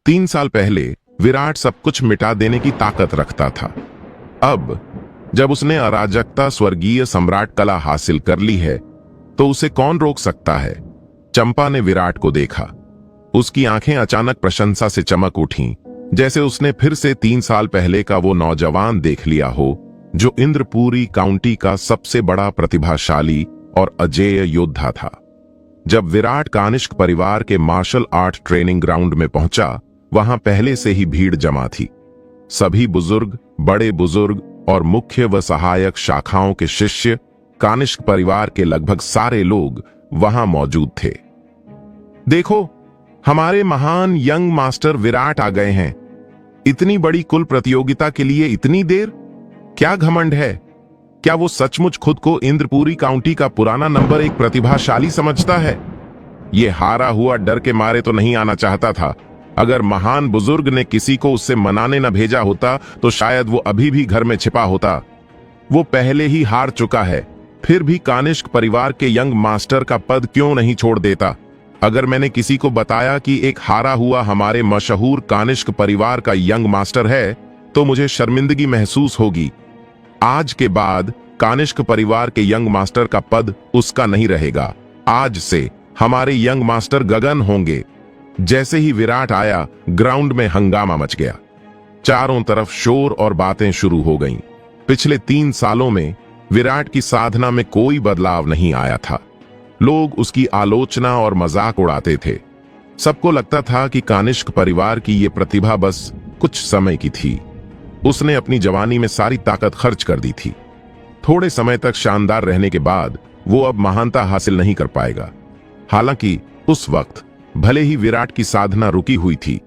3 साल पहले विराट सब कुछ मिटा देने की ताकत रखता था। अब जब उसने अराजकता स्वर्गीय सम्राट कला हासिल कर ली है तो उसे कौन रोक सकता है। चंपा ने विराट को देखा। उसकी आंखें अचानक प्रशंसा से चमक उठीं, जैसे उसने फिर से 3 साल पहले का वो नौजवान देख लिया हो जो इंद्रपुरी काउंटी का सबसे बड़ा प्रतिभाशाली और अजेय योद्धा था। जब विराट कानिष्क परिवार के मार्शल आर्ट ट्रेनिंग ग्राउंड में पहुंचा, वहां पहले से ही भीड़ जमा थी। सभी बुजुर्ग, बड़े बुजुर्ग और मुख्य व सहायक शाखाओं के शिष्य, कानिष्क परिवार के लगभग सारे लोग वहां मौजूद थे। देखो, हमारे महान यंग मास्टर विराट आ गए हैं। इतनी बड़ी कुल प्रतियोगिता के लिए इतनी देर? क्या घमंड है? क्या वो सचमुच खुद को इंद्रपुरी काउंटी का पुराना नंबर 1 प्रतिभाशाली समझता है? ये हारा हुआ डर के मारे तो नहीं आना चाहता था। अगर महान बुजुर्ग ने किसी को उससे मनाने न भेजा होता तो शायद वो अभी भी घर में छिपा होता। वो पहले ही हार चुका है, फिर भी कानिष्क परिवार के यंग मास्टर का पद क्यों नहीं छोड़ देता? अगर मैंने किसी को बताया कि एक हारा हुआ हमारे मशहूर कानिष्क परिवार का यंग मास्टर है तो मुझे शर्मिंदगी महसूस होगी। आज के बाद कानिष्क परिवार के यंग मास्टर का पद उसका नहीं रहेगा। आज से हमारे यंग मास्टर गगन होंगे। जैसे ही विराट आया, ग्राउंड में हंगामा मच गया। चारों तरफ शोर और बातें शुरू हो गईं। पिछले 3 सालों में विराट की साधना में कोई बदलाव नहीं आया था। लोग उसकी आलोचना और मजाक उड़ाते थे। सबको लगता था कि कानिष्क परिवार की ये प्रतिभा बस कुछ समय की थी। उसने अपनी जवानी में सारी ताकत खर्च कर दी थी। थोड़े समय तक शानदार रहने के बाद वो अब महानता हासिल नहीं कर पाएगा। हालांकि उस वक्त भले ही विराट की साधना रुकी हुई थी,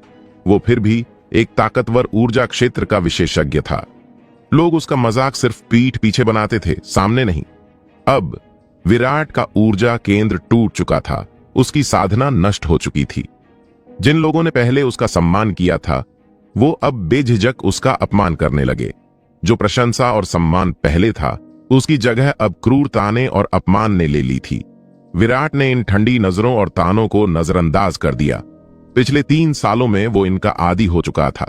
वो फिर भी एक ताकतवर ऊर्जा क्षेत्र का विशेषज्ञ था। लोग उसका मजाक सिर्फ पीठ पीछे बनाते थे, सामने नहीं। अब विराट का ऊर्जा केंद्र टूट चुका था। उसकी साधना नष्ट हो चुकी थी। जिन लोगों ने पहले उसका सम्मान किया था, वो अब बेझिझक उसका अपमान करने लगे। जो प्रशंसा और सम्मान पहले था, उसकी जगह अब क्रूर ताने और अपमान ने ले ली थी। विराट ने इन ठंडी नजरों और तानों को नजरअंदाज कर दिया। पिछले 3 सालों में वो इनका आदी हो चुका था।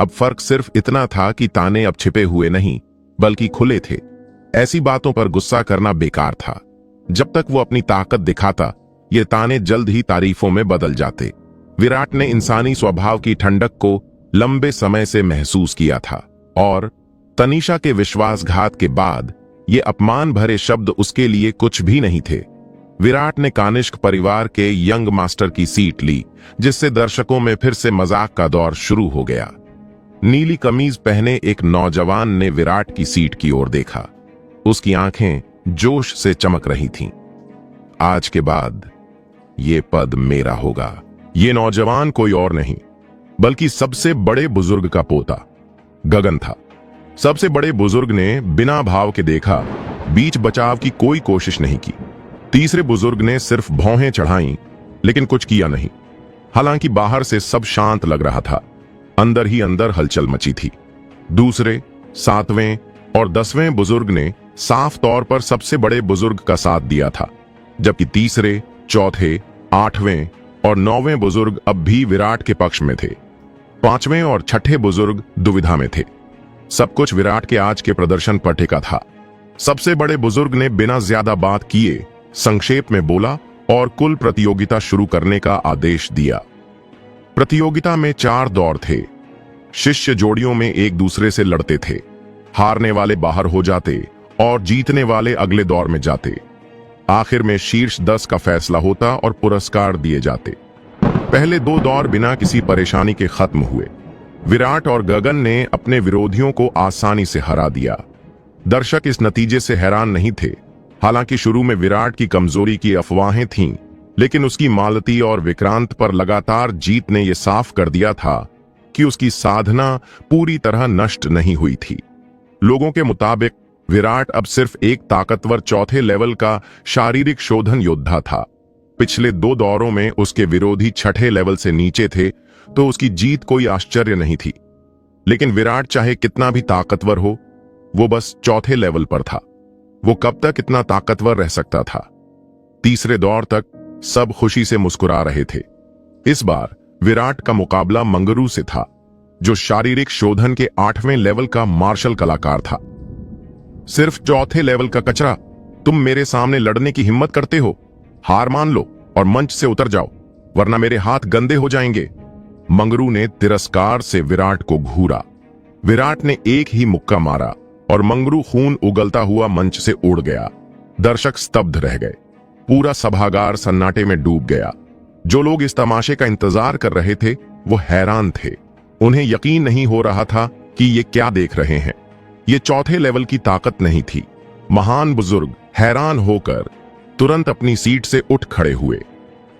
अब फर्क सिर्फ इतना था कि ताने अब छिपे हुए नहीं, बल्कि खुले थे। ऐसी बातों पर गुस्सा करना बेकार था। जब तक वो अपनी ताकत दिखाता, ये ताने जल्द ही तारीफों में बदल जाते। विराट ने इंसानी स्वभाव की ठंडक को लंबे समय से महसूस किया था, और तनीषा के विश्वासघात के बाद ये अपमान भरे शब्द उसके लिए कुछ भी नहीं थे। विराट ने कानिष्क परिवार के यंग मास्टर की सीट ली, जिससे दर्शकों में फिर से मजाक का दौर शुरू हो गया। नीली कमीज पहने एक नौजवान ने विराट की सीट की ओर देखा। उसकी आंखें जोश से चमक रही थीं। आज के बाद ये पद मेरा होगा। ये नौजवान कोई और नहीं, बल्कि सबसे बड़े बुजुर्ग का पोता गगन था। सबसे बड़े बुजुर्ग ने बिना भाव के देखा, बीच बचाव की कोई कोशिश नहीं की। तीसरे बुजुर्ग ने सिर्फ भौहें चढ़ाईं, लेकिन कुछ किया नहीं। हालांकि बाहर से सब शांत लग रहा था, अंदर ही अंदर हलचल मची थी। दूसरे, 7वें और 10वें बुजुर्ग ने साफ तौर पर सबसे बड़े बुजुर्ग का साथ दिया था, जबकि तीसरे, चौथे, 8वें और 9वें बुजुर्ग अब भी विराट के पक्ष में थे। 5वें और 6ठे बुजुर्ग दुविधा में थे। सब कुछ विराट के आज के प्रदर्शन पर टिका था। सबसे बड़े बुजुर्ग ने बिना ज्यादा बात किए संक्षेप में बोला और कुल प्रतियोगिता शुरू करने का आदेश दिया। प्रतियोगिता में 4 दौर थे। शिष्य जोड़ियों में एक दूसरे से लड़ते थे। हारने वाले बाहर हो जाते और जीतने वाले अगले दौर में जाते। आखिर में शीर्ष 10 का फैसला होता और पुरस्कार दिए जाते। पहले 2 दौर बिना किसी परेशानी के खत्म हुए। विराट और गगन ने अपने विरोधियों को आसानी से हरा दिया। दर्शक इस नतीजे से हैरान नहीं थे। हालांकि शुरू में विराट की कमजोरी की अफवाहें थीं, लेकिन उसकी मालती और विक्रांत पर लगातार जीत ने यह साफ कर दिया था कि उसकी साधना पूरी तरह नष्ट नहीं हुई थी। लोगों के मुताबिक विराट अब सिर्फ एक ताकतवर 4थे लेवल का शारीरिक शोधन योद्धा था। पिछले 2 दौरों में उसके विरोधी 6ठे लेवल से नीचे थे, तो उसकी जीत कोई आश्चर्य नहीं थी। लेकिन विराट चाहे कितना भी ताकतवर हो, वो बस 4थे लेवल पर था। वो कब तक इतना ताकतवर रह सकता था? तीसरे दौर तक सब खुशी से मुस्कुरा रहे थे। इस बार विराट का मुकाबला मंगरू से था, जो शारीरिक शोधन के 8वें लेवल का मार्शल कलाकार था। सिर्फ चौथे लेवल का कचरा, तुम मेरे सामने लड़ने की हिम्मत करते हो? हार मान लो और मंच से उतर जाओ, वरना मेरे हाथ गंदे हो जाएंगे। मंगरू ने तिरस्कार से विराट को घूरा। विराट ने एक ही मुक्का मारा और मंगरू खून उगलता हुआ मंच से उड़ गया। दर्शक स्तब्ध रह गए। पूरा सभागार सन्नाटे में डूब गया। जो लोग इस तमाशे का इंतजार कर रहे थे वो हैरान थे। उन्हें यकीन नहीं हो रहा था कि ये क्या देख रहे हैं। ये चौथे लेवल की ताकत नहीं थी। महान बुजुर्ग हैरान होकर तुरंत अपनी सीट से उठ खड़े हुए।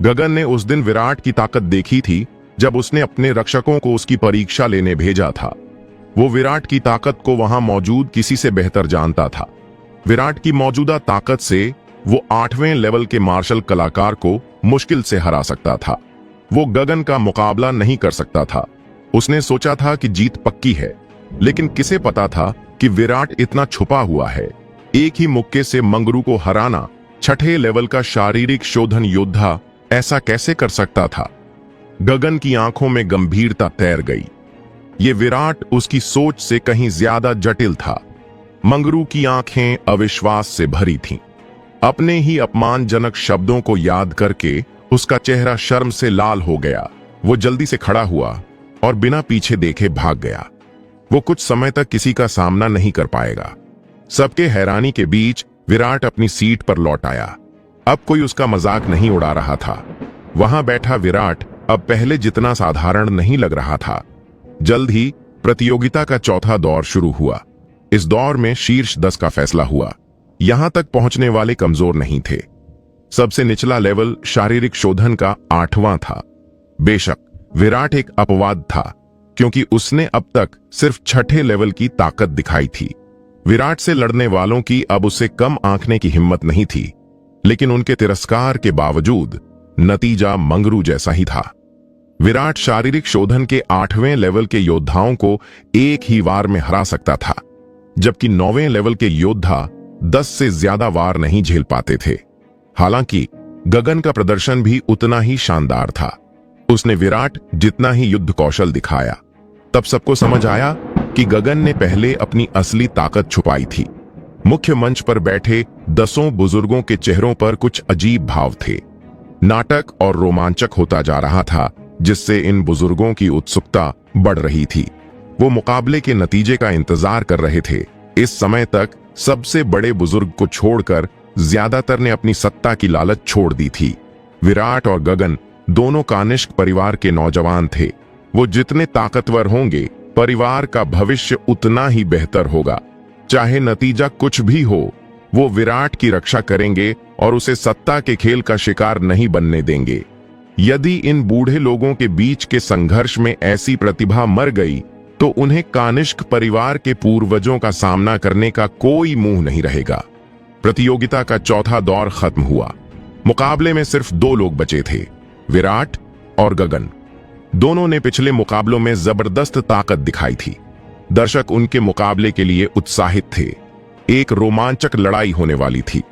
गगन ने उस दिन विराट की ताकत देखी थी जब उसने अपने रक्षकों को उसकी परीक्षा लेने भेजा था। वो विराट की ताकत को वहां मौजूद किसी से बेहतर जानता था। विराट की मौजूदा ताकत से वो 8वें लेवल के मार्शल कलाकार को मुश्किल से हरा सकता था। वो गगन का मुकाबला नहीं कर सकता था। उसने सोचा था कि जीत पक्की है, लेकिन किसे पता था कि विराट इतना छुपा हुआ है। एक ही मुक्के से मंगरू को हराना 6ठे लेवल का शारीरिक शोधन योद्धा ऐसा कैसे कर सकता था? गगन की आंखों में गंभीरता तैर गई। ये विराट उसकी सोच से कहीं ज्यादा जटिल था। मंगरू की आंखें अविश्वास से भरी थीं। अपने ही अपमानजनक शब्दों को याद करके उसका चेहरा शर्म से लाल हो गया। वो जल्दी से खड़ा हुआ और बिना पीछे देखे भाग गया। वो कुछ समय तक किसी का सामना नहीं कर पाएगा। सबके हैरानी के बीच विराट अपनी सीट पर लौट आया। अब कोई उसका मजाक नहीं उड़ा रहा था। वहां बैठा विराट अब पहले जितना साधारण नहीं लग रहा था। जल्द ही प्रतियोगिता का चौथा दौर शुरू हुआ। इस दौर में शीर्ष 10 का फैसला हुआ। यहां तक पहुंचने वाले कमजोर नहीं थे। सबसे निचला लेवल शारीरिक शोधन का 8वां था। बेशक विराट एक अपवाद था, क्योंकि उसने अब तक सिर्फ 6ठे लेवल की ताकत दिखाई थी। विराट से लड़ने वालों की अब उससे कम आंकने की हिम्मत नहीं थी, लेकिन उनके तिरस्कार के बावजूद नतीजा मंगरू जैसा ही था। विराट शारीरिक शोधन के 8वें लेवल के योद्धाओं को एक ही वार में हरा सकता था, जबकि 9वें लेवल के योद्धा 10 से ज्यादा वार नहीं झेल पाते थे। हालांकि गगन का प्रदर्शन भी उतना ही शानदार था। उसने विराट जितना ही युद्ध कौशल दिखाया। तब सबको समझ आया कि गगन ने पहले अपनी असली ताकत छुपाई थी। मुख्य मंच पर बैठे 10 बुजुर्गों के चेहरों पर कुछ अजीब भाव थे। नाटक और रोमांचक होता जा रहा था, जिससे इन बुजुर्गों की उत्सुकता बढ़ रही थी। वो मुकाबले के नतीजे का इंतजार कर रहे थे। इस समय तक सबसे बड़े बुजुर्ग को छोड़कर ज्यादातर ने अपनी सत्ता की लालच छोड़ दी थी। विराट और गगन दोनों कानिष्क परिवार के नौजवान थे। वो जितने ताकतवर होंगे, परिवार का भविष्य उतना ही बेहतर होगा। चाहे नतीजा कुछ भी हो, वो विराट की रक्षा करेंगे और उसे सत्ता के खेल का शिकार नहीं बनने देंगे। यदि इन बूढ़े लोगों के बीच के संघर्ष में ऐसी प्रतिभा मर गई, तो उन्हें कानिष्क परिवार के पूर्वजों का सामना करने का कोई मुंह नहीं रहेगा। प्रतियोगिता का चौथा दौर खत्म हुआ। मुकाबले में सिर्फ 2 लोग बचे थे, विराट और गगन। दोनों ने पिछले मुकाबलों में जबरदस्त ताकत दिखाई थी। दर्शक उनके मुकाबले के लिए उत्साहित थे। एक रोमांचक लड़ाई होने वाली थी।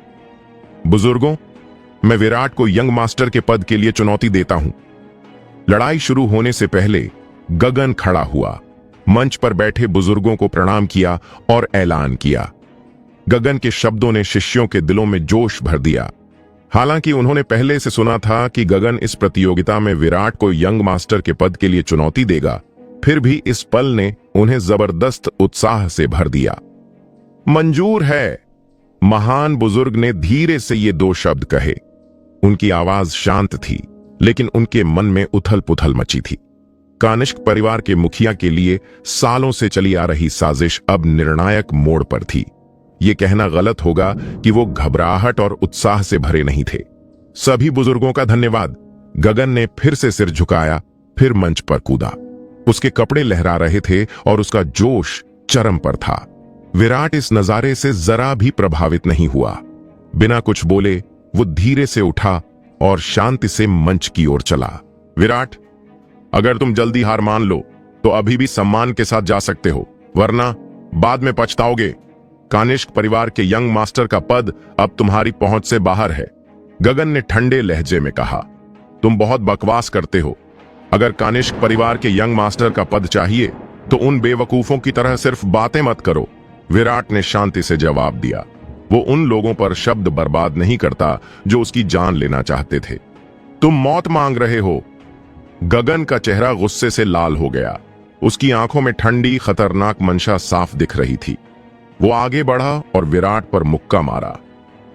बुजुर्गों, मैं विराट को यंग मास्टर के पद के लिए चुनौती देता हूं। लड़ाई शुरू होने से पहले गगन खड़ा हुआ, मंच पर बैठे बुजुर्गों को प्रणाम किया और ऐलान किया। गगन के शब्दों ने शिष्यों के दिलों में जोश भर दिया। हालांकि उन्होंने पहले से सुना था कि गगन इस प्रतियोगिता में विराट को यंग मास्टर के पद के लिए चुनौती देगा, फिर भी इस पल ने उन्हें जबरदस्त उत्साह से भर दिया। मंजूर है, महान बुजुर्ग ने धीरे से ये 2 शब्द कहे। उनकी आवाज शांत थी, लेकिन उनके मन में उथल पुथल मची थी। कानिष्क परिवार के मुखिया के लिए सालों से चली आ रही साजिश अब निर्णायक मोड़ पर थी। ये कहना गलत होगा कि वो घबराहट और उत्साह से भरे नहीं थे। सभी बुजुर्गों का धन्यवाद। गगन ने फिर से सिर झुकाया, फिर मंच पर कूदा। उसके कपड़े लहरा रहे थे और उसका जोश चरम पर था। विराट इस नजारे से जरा भी प्रभावित नहीं हुआ। बिना कुछ बोले वो धीरे से उठा और शांति से मंच की ओर चला। विराट, अगर तुम जल्दी हार मान लो तो अभी भी सम्मान के साथ जा सकते हो, वरना बाद में पछताओगे। कानिष्क परिवार के यंग मास्टर का पद अब तुम्हारी पहुंच से बाहर है। गगन ने ठंडे लहजे में कहा, तुम बहुत बकवास करते हो। अगर कानिष्क परिवार के यंग मास्टर का पद चाहिए तो उन बेवकूफों की तरह सिर्फ बातें मत करो। विराट ने शांति से जवाब दिया। वो उन लोगों पर शब्द बर्बाद नहीं करता जो उसकी जान लेना चाहते थे। तुम मौत मांग रहे हो। गगन का चेहरा गुस्से से लाल हो गया। उसकी आंखों में ठंडी खतरनाक मंशा साफ दिख रही थी। वो आगे बढ़ा और विराट पर मुक्का मारा।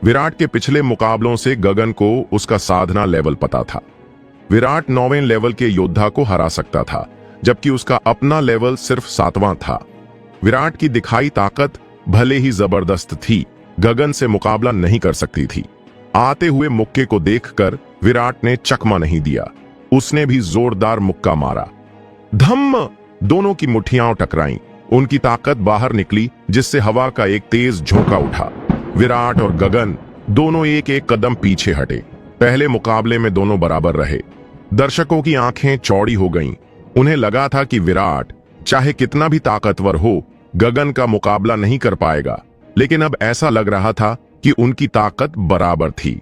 विराट के पिछले मुकाबलों से गगन को उसका साधना लेवल पता था। विराट 9वें लेवल के योद्धा को हरा सकता था, जबकि उसका अपना लेवल सिर्फ 7वां था। विराट की दिखाई ताकत भले ही जबरदस्त थी, गगन से मुकाबला नहीं कर सकती थी। आते हुए मुक्के को देखकर विराट ने चकमा नहीं दिया। उसने भी जोरदार मुक्का मारा। धम्म! दोनों की मुट्ठियां टकराईं। उनकी ताकत बाहर निकली, जिससे हवा का एक तेज झोंका उठा। विराट और गगन दोनों एक एक कदम पीछे हटे। पहले मुकाबले में दोनों बराबर रहे। दर्शकों की आंखें चौड़ी हो गईं। उन्हें लगा था कि विराट चाहे कितना भी ताकतवर हो, गगन का मुकाबला नहीं कर पाएगा, लेकिन अब ऐसा लग रहा था कि उनकी ताकत बराबर थी।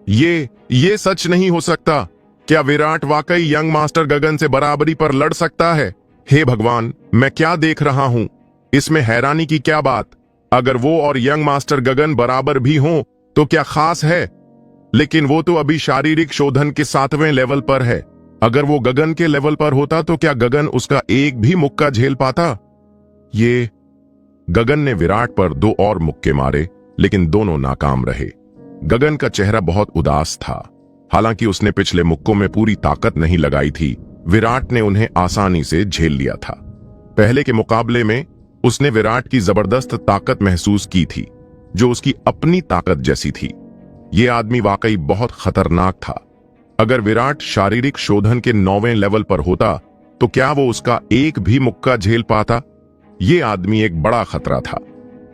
ये सच नहीं हो सकता। क्या विराट वाकई यंग मास्टर गगन से बराबरी पर लड़ सकता है? हे भगवान, मैं क्या देख रहा हूं? इसमें हैरानी की क्या बात? अगर वो और यंग मास्टर गगन बराबर भी हों तो क्या खास है? लेकिन वो तो अभी शारीरिक शोधन के 7वें लेवल पर है। अगर वो गगन के लेवल पर होता तो क्या गगन उसका एक भी मुक्का झेल पाता? ये गगन ने विराट पर 2 और मुक्के मारे, लेकिन दोनों नाकाम रहे। गगन का चेहरा बहुत उदास था। हालांकि उसने पिछले मुक्कों में पूरी ताकत नहीं लगाई थी, विराट ने उन्हें आसानी से झेल लिया था। पहले के मुकाबले में उसने विराट की जबरदस्त ताकत महसूस की थी, जो उसकी अपनी ताकत जैसी थी। यह आदमी वाकई बहुत खतरनाक था। अगर विराट शारीरिक शोधन के 9वें लेवल पर होता तो क्या वो उसका एक भी मुक्का झेल पाता? ये आदमी एक बड़ा खतरा था।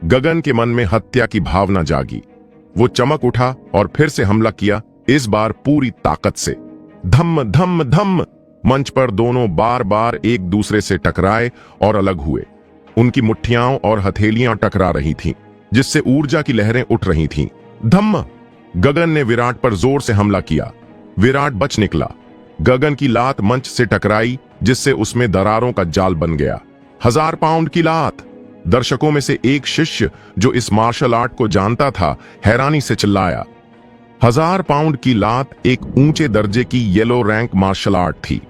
गगन के मन में हत्या की भावना जागी। वो चमक उठा और फिर से हमला किया, इस बार पूरी ताकत से। धम्म धम्म धम्म! मंच पर दोनों बार बार एक दूसरे से टकराए और अलग हुए। उनकी मुट्ठियां और हथेलियां टकरा रही थीं, जिससे ऊर्जा की लहरें उठ रही थीं। धम्म! गगन ने विराट पर जोर से हमला किया। विराट बच निकला। गगन की लात मंच से टकराई, जिससे उसमें दरारों का जाल बन गया। 1000 पाउंड की लात! दर्शकों में से एक शिष्य जो इस मार्शल आर्ट को जानता था, हैरानी से चिल्लाया। 1000 पाउंड की लात एक ऊंचे दर्जे की येलो रैंक मार्शल आर्ट थी।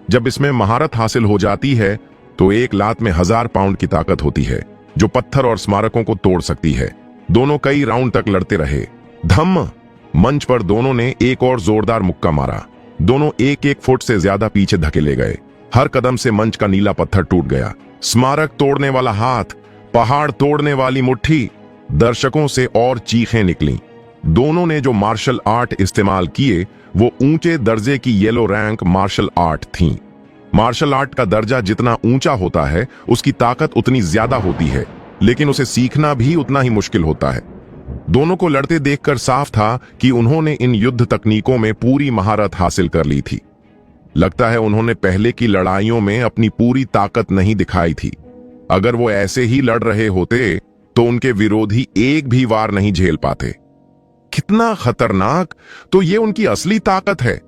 जब इसमें महारत हासिल हो जाती है तो एक लात में 1000 पाउंड की ताकत होती है, जो पत्थर और स्मारकों को तोड़ सकती है। दोनों कई राउंड तक लड़ते रहे। धम्म! मंच पर दोनों ने एक और जोरदार मुक्का मारा। दोनों 1-1 फुट से ज्यादा पीछे धकेले गए। हर कदम से मंच का नीला पत्थर टूट गया। स्मारक तोड़ने वाला हाथ, पहाड़ तोड़ने वाली मुट्ठी। दर्शकों से और चीखें निकलीं। दोनों ने जो मार्शल आर्ट इस्तेमाल किए वो ऊंचे दर्जे की येलो रैंक मार्शल आर्ट थीं। मार्शल आर्ट का दर्जा जितना ऊंचा होता है, उसकी ताकत उतनी ज्यादा होती है, लेकिन उसे सीखना भी उतना ही मुश्किल होता है। दोनों को लड़ते देखकर साफ था कि उन्होंने इन युद्ध तकनीकों में पूरी महारत हासिल कर ली थी। लगता है उन्होंने पहले की लड़ाइयों में अपनी पूरी ताकत नहीं दिखाई थी। अगर वो ऐसे ही लड़ रहे होते तो उनके विरोधी एक भी वार नहीं झेल पाते। कितना खतरनाक! तो ये उनकी असली ताकत है।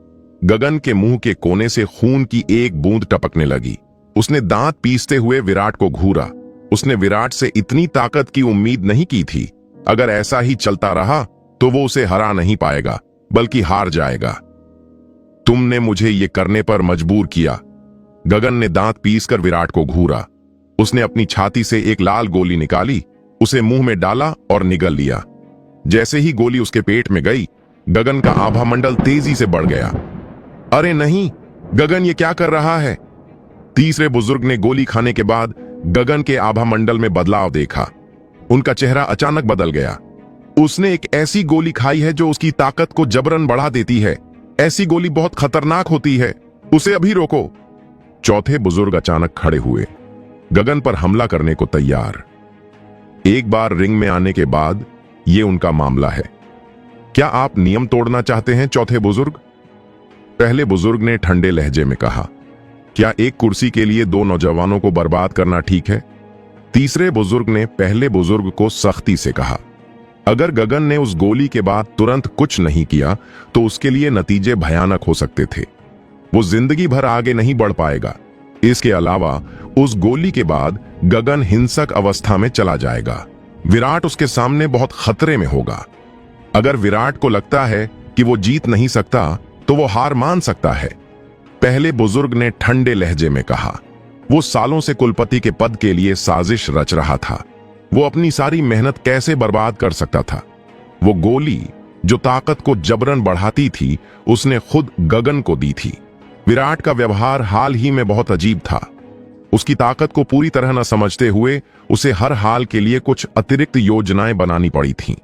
गगन के मुंह के कोने से खून की एक बूंद टपकने लगी। उसने दांत पीसते हुए विराट को घूरा। उसने विराट से इतनी ताकत की उम्मीद नहीं की थी। अगर ऐसा ही चलता रहा तो वो उसे हरा नहीं पाएगा, बल्कि हार जाएगा। तुमने मुझे ये करने पर मजबूर किया। गगन ने दांत पीसकर विराट को घूरा। उसने अपनी छाती से एक लाल गोली निकाली, उसे मुंह में डाला और निगल लिया। जैसे ही गोली उसके पेट में गई, गगन का आभा मंडल तेजी से बढ़ गया। अरे नहीं, गगन ये क्या कर रहा है? तीसरे बुजुर्ग ने गोली खाने के बाद गगन के आभा मंडल में बदलाव देखा। उनका चेहरा अचानक बदल गया। उसने एक ऐसी गोली खाई है जो उसकी ताकत को जबरन बढ़ा देती है। ऐसी गोली बहुत खतरनाक होती है, उसे अभी रोको। चौथे बुजुर्ग अचानक खड़े हुए, गगन पर हमला करने को तैयार। एक बार रिंग में आने के बाद ये उनका मामला है। क्या आप नियम तोड़ना चाहते हैं चौथे बुजुर्ग? पहले बुजुर्ग ने ठंडे लहजे में कहा। क्या एक कुर्सी के लिए 2 नौजवानों को बर्बाद करना ठीक है? तीसरे बुजुर्ग ने पहले बुजुर्ग को सख्ती से कहा। अगर गगन ने उस गोली के बाद तुरंत कुछ नहीं किया तो उसके लिए नतीजे भयानक हो सकते थे। वो जिंदगी भर आगे नहीं बढ़ पाएगा। इसके अलावा उस गोली के बाद गगन हिंसक अवस्था में चला जाएगा। विराट उसके सामने बहुत खतरे में होगा। अगर विराट को लगता है कि वो जीत नहीं सकता तो वो हार मान सकता है। पहले बुजुर्ग ने ठंडे लहजे में कहा। वो सालों से कुलपति के पद के लिए साजिश रच रहा था। वो अपनी सारी मेहनत कैसे बर्बाद कर सकता था। वो गोली जो ताकत को जबरन बढ़ाती थी उसने खुद गगन को दी थी। विराट का व्यवहार हाल ही में बहुत अजीब था। उसकी ताकत को पूरी तरह न समझते हुए उसे हर हाल के लिए कुछ अतिरिक्त योजनाएं बनानी पड़ी थीं।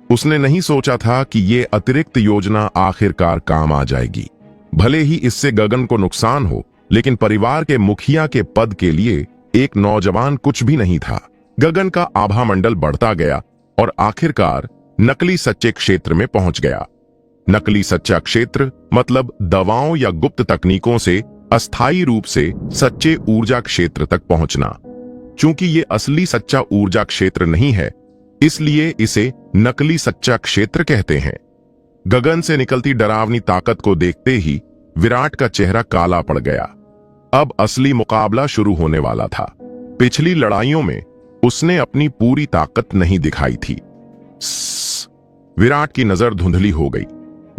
उसने नहीं सोचा था कि ये अतिरिक्त योजना आखिरकार काम आ जाएगी। भले ही इससे गगन को नुकसान हो, लेकिन परिवार के मुखिया के पद के लिए एक नौजवान कुछ भी नहीं था। गगन का आभा मंडल बढ़ता गया और आखिरकार नकली सच्चे क्षेत्र में पहुंच गया। नकली सच्चा क्षेत्र मतलब दवाओं या गुप्त तकनीकों से अस्थायी रूप से सच्चे ऊर्जा क्षेत्र तक पहुंचना। चूंकि ये असली सच्चा ऊर्जा क्षेत्र नहीं है, इसलिए इसे नकली सच्चा क्षेत्र कहते हैं। गगन से निकलती डरावनी ताकत को देखते ही विराट का चेहरा काला पड़ गया। अब असली मुकाबला शुरू होने वाला था। पिछली लड़ाइयों में उसने अपनी पूरी ताकत नहीं दिखाई थी। विराट की नजर धुंधली हो गई।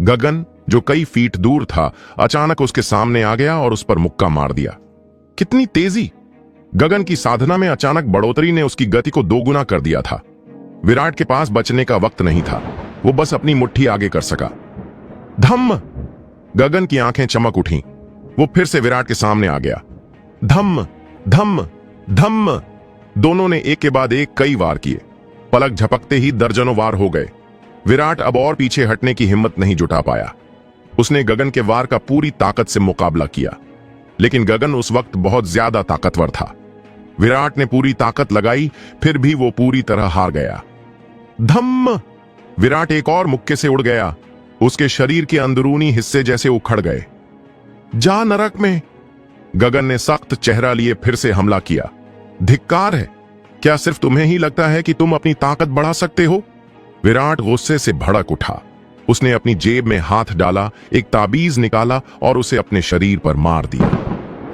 गगन जो कई फीट दूर था अचानक उसके सामने आ गया और उस पर मुक्का मार दिया। कितनी तेजी! गगन की साधना में अचानक बढ़ोतरी ने उसकी गति को दोगुना कर दिया था। विराट के पास बचने का वक्त नहीं था। वो बस अपनी मुट्ठी आगे कर सका। धम्म! गगन की आंखें चमक उठीं। वो फिर से विराट के सामने आ गया। धम्म धम्म धम्म! दोनों ने एक के बाद एक कई वार किए। पलक झपकते ही दर्जनों वार हो गए। विराट अब और पीछे हटने की हिम्मत नहीं जुटा पाया। उसने गगन के वार का पूरी ताकत से मुकाबला किया, लेकिन गगन उस वक्त बहुत ज्यादा ताकतवर था। विराट ने पूरी ताकत लगाई, फिर भी वो पूरी तरह हार गया। धम्म! विराट एक और मुक्के से उड़ गया। उसके शरीर के अंदरूनी हिस्से जैसे उखड़ गए। जा नरक में! गगन ने सख्त चेहरा लिए फिर से हमला किया। धिक्कार है! क्या सिर्फ तुम्हें ही लगता है कि तुम अपनी ताकत बढ़ा सकते हो? विराट गुस्से से भड़क उठा। उसने अपनी जेब में हाथ डाला, एक ताबीज निकाला और उसे अपने शरीर पर मार दिया।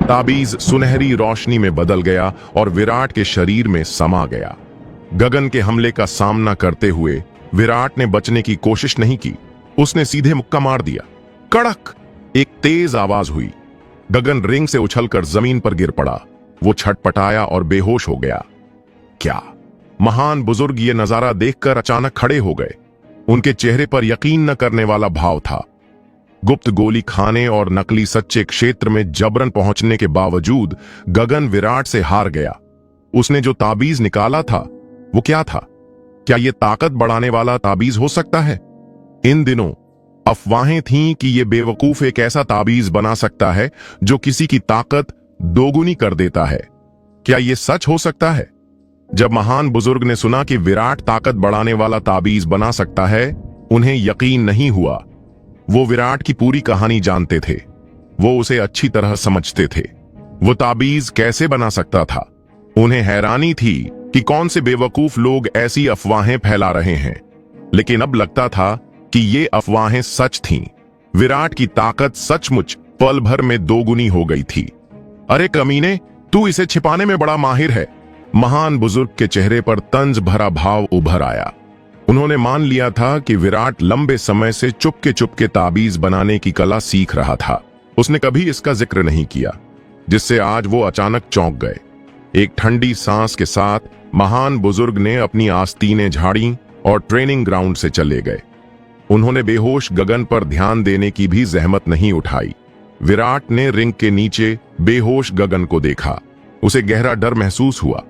ताबीज सुनहरी रोशनी में बदल गया और विराट के शरीर में समा गया। गगन के हमले का सामना करते हुए विराट ने बचने की कोशिश नहीं की। उसने सीधे मुक्का मार दिया। कड़क! एक तेज आवाज हुई। गगन रिंग से उछलकर जमीन पर गिर पड़ा। वो छटपटाया और बेहोश हो गया। क्या? महान बुजुर्ग ये नजारा देखकर अचानक खड़े हो गए। उनके चेहरे पर यकीन न करने वाला भाव था। गुप्त गोली खाने और नकली सच्चे क्षेत्र में जबरन पहुंचने के बावजूद गगन विराट से हार गया। उसने जो ताबीज निकाला था वो क्या था? क्या यह ताकत बढ़ाने वाला ताबीज हो सकता है? इन दिनों अफवाहें थीं कि यह बेवकूफ एक ऐसा ताबीज बना सकता है जो किसी की ताकत दोगुनी कर देता है। क्या यह सच हो सकता है? जब महान बुजुर्ग ने सुना कि विराट ताकत बढ़ाने वाला ताबीज बना सकता है, उन्हें यकीन नहीं हुआ। वो विराट की पूरी कहानी जानते थे। वो उसे अच्छी तरह समझते थे। वो ताबीज कैसे बना सकता था? उन्हें हैरानी थी कि कौन से बेवकूफ लोग ऐसी अफवाहें फैला रहे हैं। लेकिन अब लगता था कि ये अफवाहें सच थीं। विराट की ताकत सचमुच पल भर में दोगुनी हो गई थी। अरे कमीने, तू इसे छिपाने में बड़ा माहिर है। महान बुजुर्ग के चेहरे पर तंज भरा भाव उभर आया। उन्होंने मान लिया था कि विराट लंबे समय से चुपके ताबीज बनाने की कला सीख रहा था। उसने कभी इसका जिक्र नहीं किया, जिससे आज वो अचानक चौंक गए। एक ठंडी सांस के साथ महान बुजुर्ग ने अपनी आस्तीनें झाड़ी और ट्रेनिंग ग्राउंड से चले गए। उन्होंने बेहोश गगन पर ध्यान देने की भी जहमत नहीं उठाई। विराट ने रिंग के नीचे बेहोश गगन को देखा। उसे गहरा डर महसूस हुआ।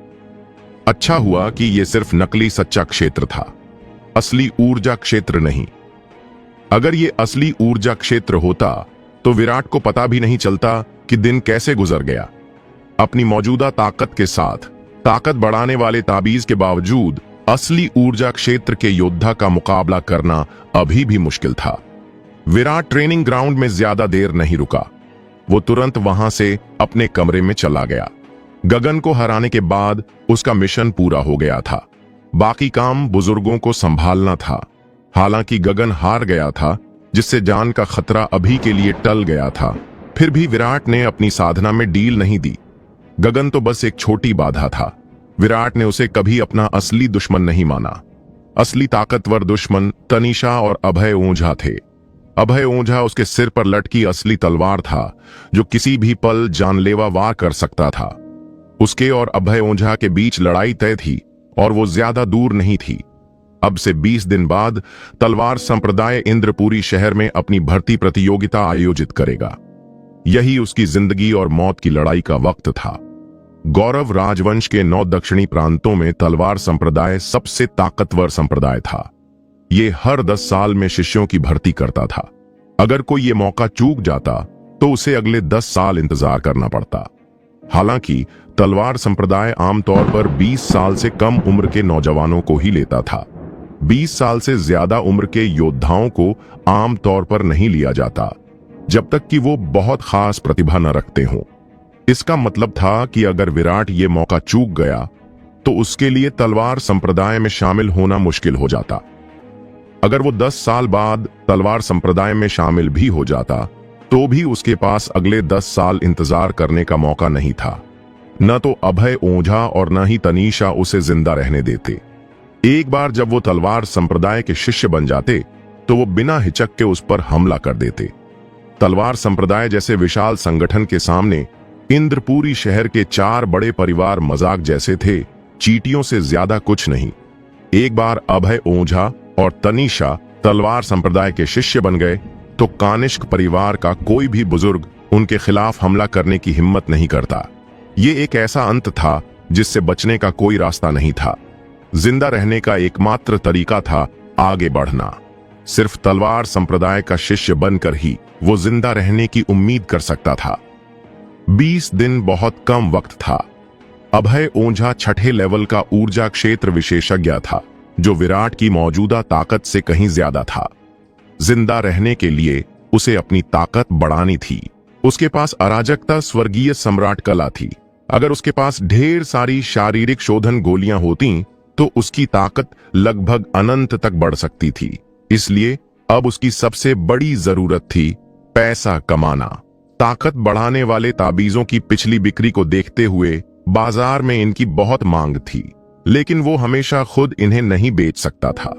अच्छा हुआ कि यह सिर्फ नकली सच्चा क्षेत्र था, असली ऊर्जा क्षेत्र नहीं। अगर यह असली ऊर्जा क्षेत्र होता तो विराट को पता भी नहीं चलता कि दिन कैसे गुजर गया। अपनी मौजूदा ताकत के साथ ताकत बढ़ाने वाले ताबीज के बावजूद असली ऊर्जा क्षेत्र के योद्धा का मुकाबला करना अभी भी मुश्किल था। विराट ट्रेनिंग ग्राउंड में ज्यादा देर नहीं रुका। वो तुरंत वहां से अपने कमरे में चला गया। गगन को हराने के बाद उसका मिशन पूरा हो गया था। बाकी काम बुजुर्गों को संभालना था। हालांकि गगन हार गया था, जिससे जान का खतरा अभी के लिए टल गया था। फिर भी विराट ने अपनी साधना में डील नहीं दी। गगन तो बस एक छोटी बाधा था। विराट ने उसे कभी अपना असली दुश्मन नहीं माना। असली ताकतवर दुश्मन तनीषा और अभय ओझा थे। अभय ओझा उसके सिर पर लटकी असली तलवार था जो किसी भी पल जानलेवा वार कर सकता था। उसके और अभय ओझा के बीच लड़ाई तय थी और वो ज्यादा दूर नहीं थी। अब से 20 दिन बाद तलवार संप्रदाय इंद्रपुरी शहर में अपनी भर्ती प्रतियोगिता आयोजित करेगा। यही उसकी जिंदगी और मौत की लड़ाई का वक्त था। गौरव राजवंश के 9 दक्षिणी प्रांतों में तलवार संप्रदाय सबसे ताकतवर संप्रदाय था। ये हर 10 साल में शिष्यों की भर्ती करता था। अगर कोई ये मौका चूक जाता तो उसे अगले 10 साल इंतजार करना पड़ता। हालांकि तलवार संप्रदाय आमतौर पर 20 साल से कम उम्र के नौजवानों को ही लेता था। 20 साल से ज्यादा उम्र के योद्धाओं को आमतौर पर नहीं लिया जाता जब तक कि वो बहुत खास प्रतिभा न रखते हों। इसका मतलब था कि अगर विराट ये मौका चूक गया तो उसके लिए तलवार संप्रदाय में शामिल होना मुश्किल हो जाता। अगर वो 10 साल बाद तलवार संप्रदाय में शामिल भी हो जाता तो भी उसके पास अगले 10 साल इंतजार करने का मौका नहीं था। न तो अभय ओझा और न ही तनीषा उसे जिंदा रहने देते। एक बार जब वो तलवार संप्रदाय के शिष्य बन जाते तो वो बिना हिचक के उस पर हमला कर देते। तलवार संप्रदाय जैसे विशाल संगठन के सामने इंद्रपुरी शहर के 4 बड़े परिवार मजाक जैसे थे, चींटियों से ज्यादा कुछ नहीं। एक बार अभय ओझा और तनीषा तलवार संप्रदाय के शिष्य बन गए तो कानिष्क परिवार का कोई भी बुजुर्ग उनके खिलाफ हमला करने की हिम्मत नहीं करता। ये एक ऐसा अंत था जिससे बचने का कोई रास्ता नहीं था। जिंदा रहने का एकमात्र तरीका था आगे बढ़ना। सिर्फ तलवार संप्रदाय का शिष्य बनकर ही वो जिंदा रहने की उम्मीद कर सकता था। 20 दिन बहुत कम वक्त था। अभय ओझा 6ठे लेवल का ऊर्जा क्षेत्र विशेषज्ञ था जो विराट की मौजूदा ताकत से कहीं ज्यादा था। जिंदा रहने के लिए उसे अपनी ताकत बढ़ानी थी। उसके पास अराजकता स्वर्गीय सम्राट कला थी। अगर उसके पास ढेर सारी शारीरिक शोधन गोलियां होती तो उसकी ताकत लगभग अनंत तक बढ़ सकती थी। इसलिए अब उसकी सबसे बड़ी जरूरत थी पैसा कमाना। ताकत बढ़ाने वाले ताबीजों की पिछली बिक्री को देखते हुए बाजार में इनकी बहुत मांग थी, लेकिन वो हमेशा खुद इन्हें नहीं बेच सकता था।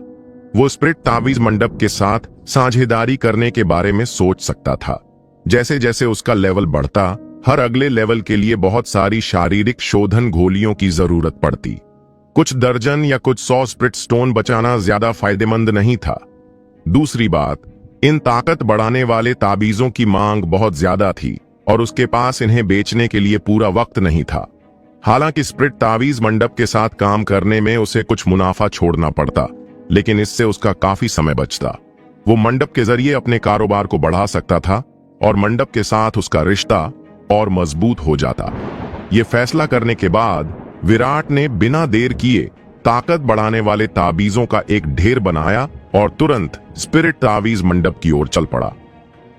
वो स्प्रिट ताबीज मंडप के साथ साझेदारी करने के बारे में सोच सकता था। जैसे जैसे उसका लेवल बढ़ता, हर अगले लेवल के लिए बहुत सारी शारीरिक शोधन गोलियों की जरूरत पड़ती। कुछ दर्जन या कुछ 100 स्प्रिट स्टोन बचाना ज्यादा फायदेमंद नहीं था। दूसरी बात, इन ताकत बढ़ाने वाले ताबीजों की मांग बहुत ज्यादा थी और उसके पास इन्हें बेचने के लिए पूरा वक्त नहीं था। हालांकि स्प्रिट ताबीज मंडप के साथ काम करने में उसे कुछ मुनाफा छोड़ना पड़ता, लेकिन इससे उसका काफी समय बचता। वो मंडप के जरिए अपने कारोबार को बढ़ा सकता था और मंडप के साथ उसका रिश्ता और मजबूत हो जाता। ये फैसला करने के बाद विराट ने बिना देर किए ताकत बढ़ाने वाले ताबीजों का एक ढेर बनाया और तुरंत स्पिरिट ताबीज मंडप की ओर चल पड़ा।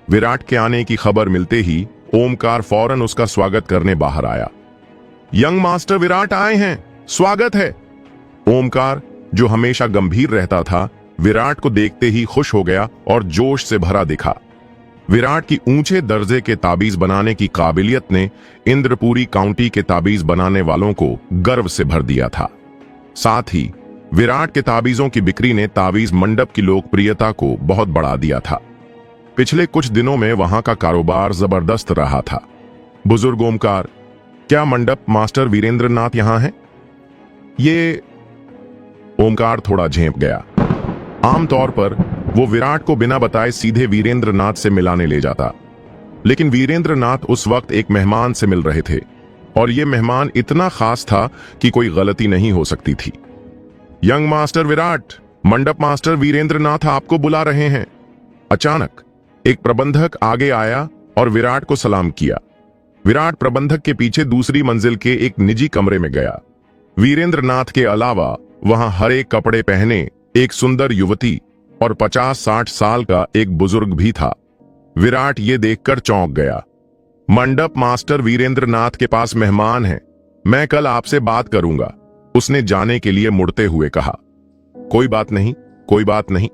विराट के आने की खबर मिलते ही ओमकार फौरन उसका स्वागत करने बाहर आया। यंग मास्टर विराट आए हैं, स्वागत है। ओमकार, जो हमेशा गंभीर रहता था, विराट को देखते ही खुश हो गया और जोश से भरा दिखा। विराट की ऊंचे दर्जे के ताबीज बनाने की काबिलियत ने इंद्रपुरी काउंटी के ताबीज बनाने वालों को गर्व से भर दिया था। साथ ही विराट के ताबीजों की बिक्री ने ताबीज मंडप की लोकप्रियता को बहुत बढ़ा दिया था। पिछले कुछ दिनों में वहां का कारोबार जबरदस्त रहा था। बुजुर्ग ओमकार, क्या मंडप मास्टर वीरेंद्र नाथ यहां हैं? ये ओमकार थोड़ा झेंप गया। आमतौर पर वो विराट को बिना बताए सीधे वीरेंद्र नाथ से मिलाने ले जाता, लेकिन वीरेंद्र नाथ उस वक्त एक मेहमान से मिल रहे थे और ये मेहमान इतना खास था कि कोई गलती नहीं हो सकती थी। यंग मास्टर विराट, मंडप मास्टर वीरेंद्र नाथ आपको बुला रहे हैं। अचानक एक प्रबंधक आगे आया और विराट को सलाम किया। विराट प्रबंधक के पीछे दूसरी मंजिल के एक निजी कमरे में गया। वीरेंद्र नाथ के अलावा वहां हरे कपड़े पहने एक सुंदर युवती और 50-60 साल का एक बुजुर्ग भी था। विराट ये देखकर चौंक गया। मंडप मास्टर वीरेंद्र नाथ के पास मेहमान हैं, मैं कल आपसे बात करूंगा, उसने जाने के लिए मुड़ते हुए कहा। कोई बात नहीं, कोई बात नहीं।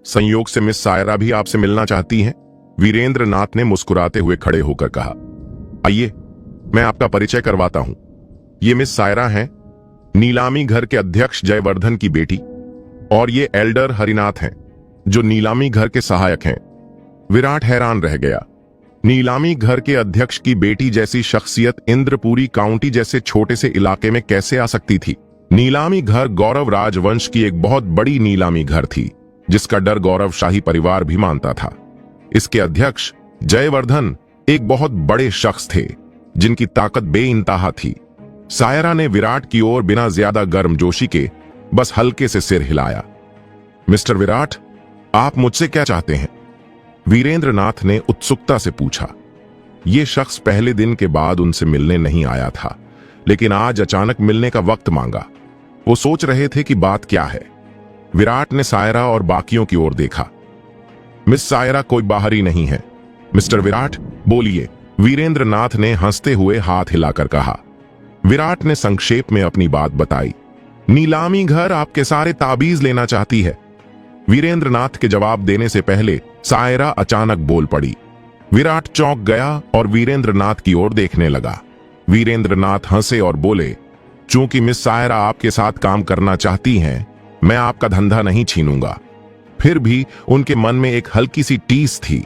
संयोग से मिस सायरा भी आपसे मिलना चाहती हैं। वीरेंद्र नाथ ने मुस्कुराते हुए खड़े होकर कहा, आइए मैं आपका परिचय करवाता हूं। ये मिस सायरा हैं, नीलामी घर के अध्यक्ष जयवर्धन की बेटी, और ये एल्डर हरिनाथ हैं, जो नीलामी घर के सहायक हैं। विराट हैरान रह गया। नीलामी घर के अध्यक्ष की बेटी जैसी शख्सियत इंद्रपुरी काउंटी जैसे छोटे से इलाके में कैसे आ सकती थी? नीलामी घर गौरव राजवंश की एक बहुत बड़ी नीलामी घर थी, जिसका डर गौरव शाही परिवार भी मानता था। इसके अध्यक्ष जयवर्धन एक बहुत बड़े शख्स थे, जिनकी ताकत बेइंतहा थी। सायरा ने विराट की ओर बिना ज्यादा गर्मजोशी के बस हल्के से सिर हिलाया। मिस्टर विराट, आप मुझसे क्या चाहते हैं? वीरेंद्र नाथ ने उत्सुकता से पूछा। यह शख्स पहले दिन के बाद उनसे मिलने नहीं आया था, लेकिन आज अचानक मिलने का वक्त मांगा। वो सोच रहे थे कि बात क्या है। विराट ने सायरा और बाकियों की ओर देखा। मिस सायरा कोई बाहरी नहीं है। मिस्टर विराट, बोलिए, वीरेंद्र नाथ ने हंसते हुए हाथ हिलाकर कहा। विराट ने संक्षेप में अपनी बात बताई। नीलामी घर आपके सारे ताबीज लेना चाहती है। वीरेंद्र नाथ के जवाब देने से पहले सायरा अचानक बोल पड़ी। विराट चौंक गया और वीरेंद्र नाथ की ओर देखने लगा। वीरेंद्र नाथ हंसे और बोले, चूंकि मिस सायरा आपके साथ काम करना चाहती हैं, मैं आपका धंधा नहीं छीनूंगा। फिर भी उनके मन में एक हल्की सी टीस थी।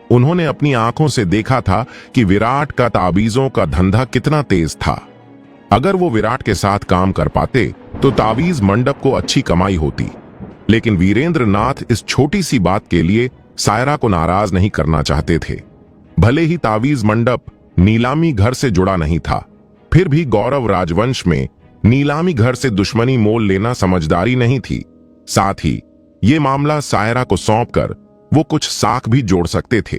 उन्होंने अपनी आंखों से देखा था कि विराट का ताबीजों का धंधा कितना तेज था। अगर वो विराट के साथ काम कर पाते तो ताबीज मंडप को अच्छी कमाई होती। लेकिन वीरेंद्र नाथ इस छोटी सी बात के लिए सायरा को नाराज नहीं करना चाहते थे। भले ही तावीज मंडप नीलामी घर से जुड़ा नहीं था, फिर भी गौरव राजवंश में नीलामी घर से दुश्मनी मोल लेना समझदारी नहीं थी। साथ ही ये मामला सायरा को सौंपकर वो कुछ साख भी जोड़ सकते थे।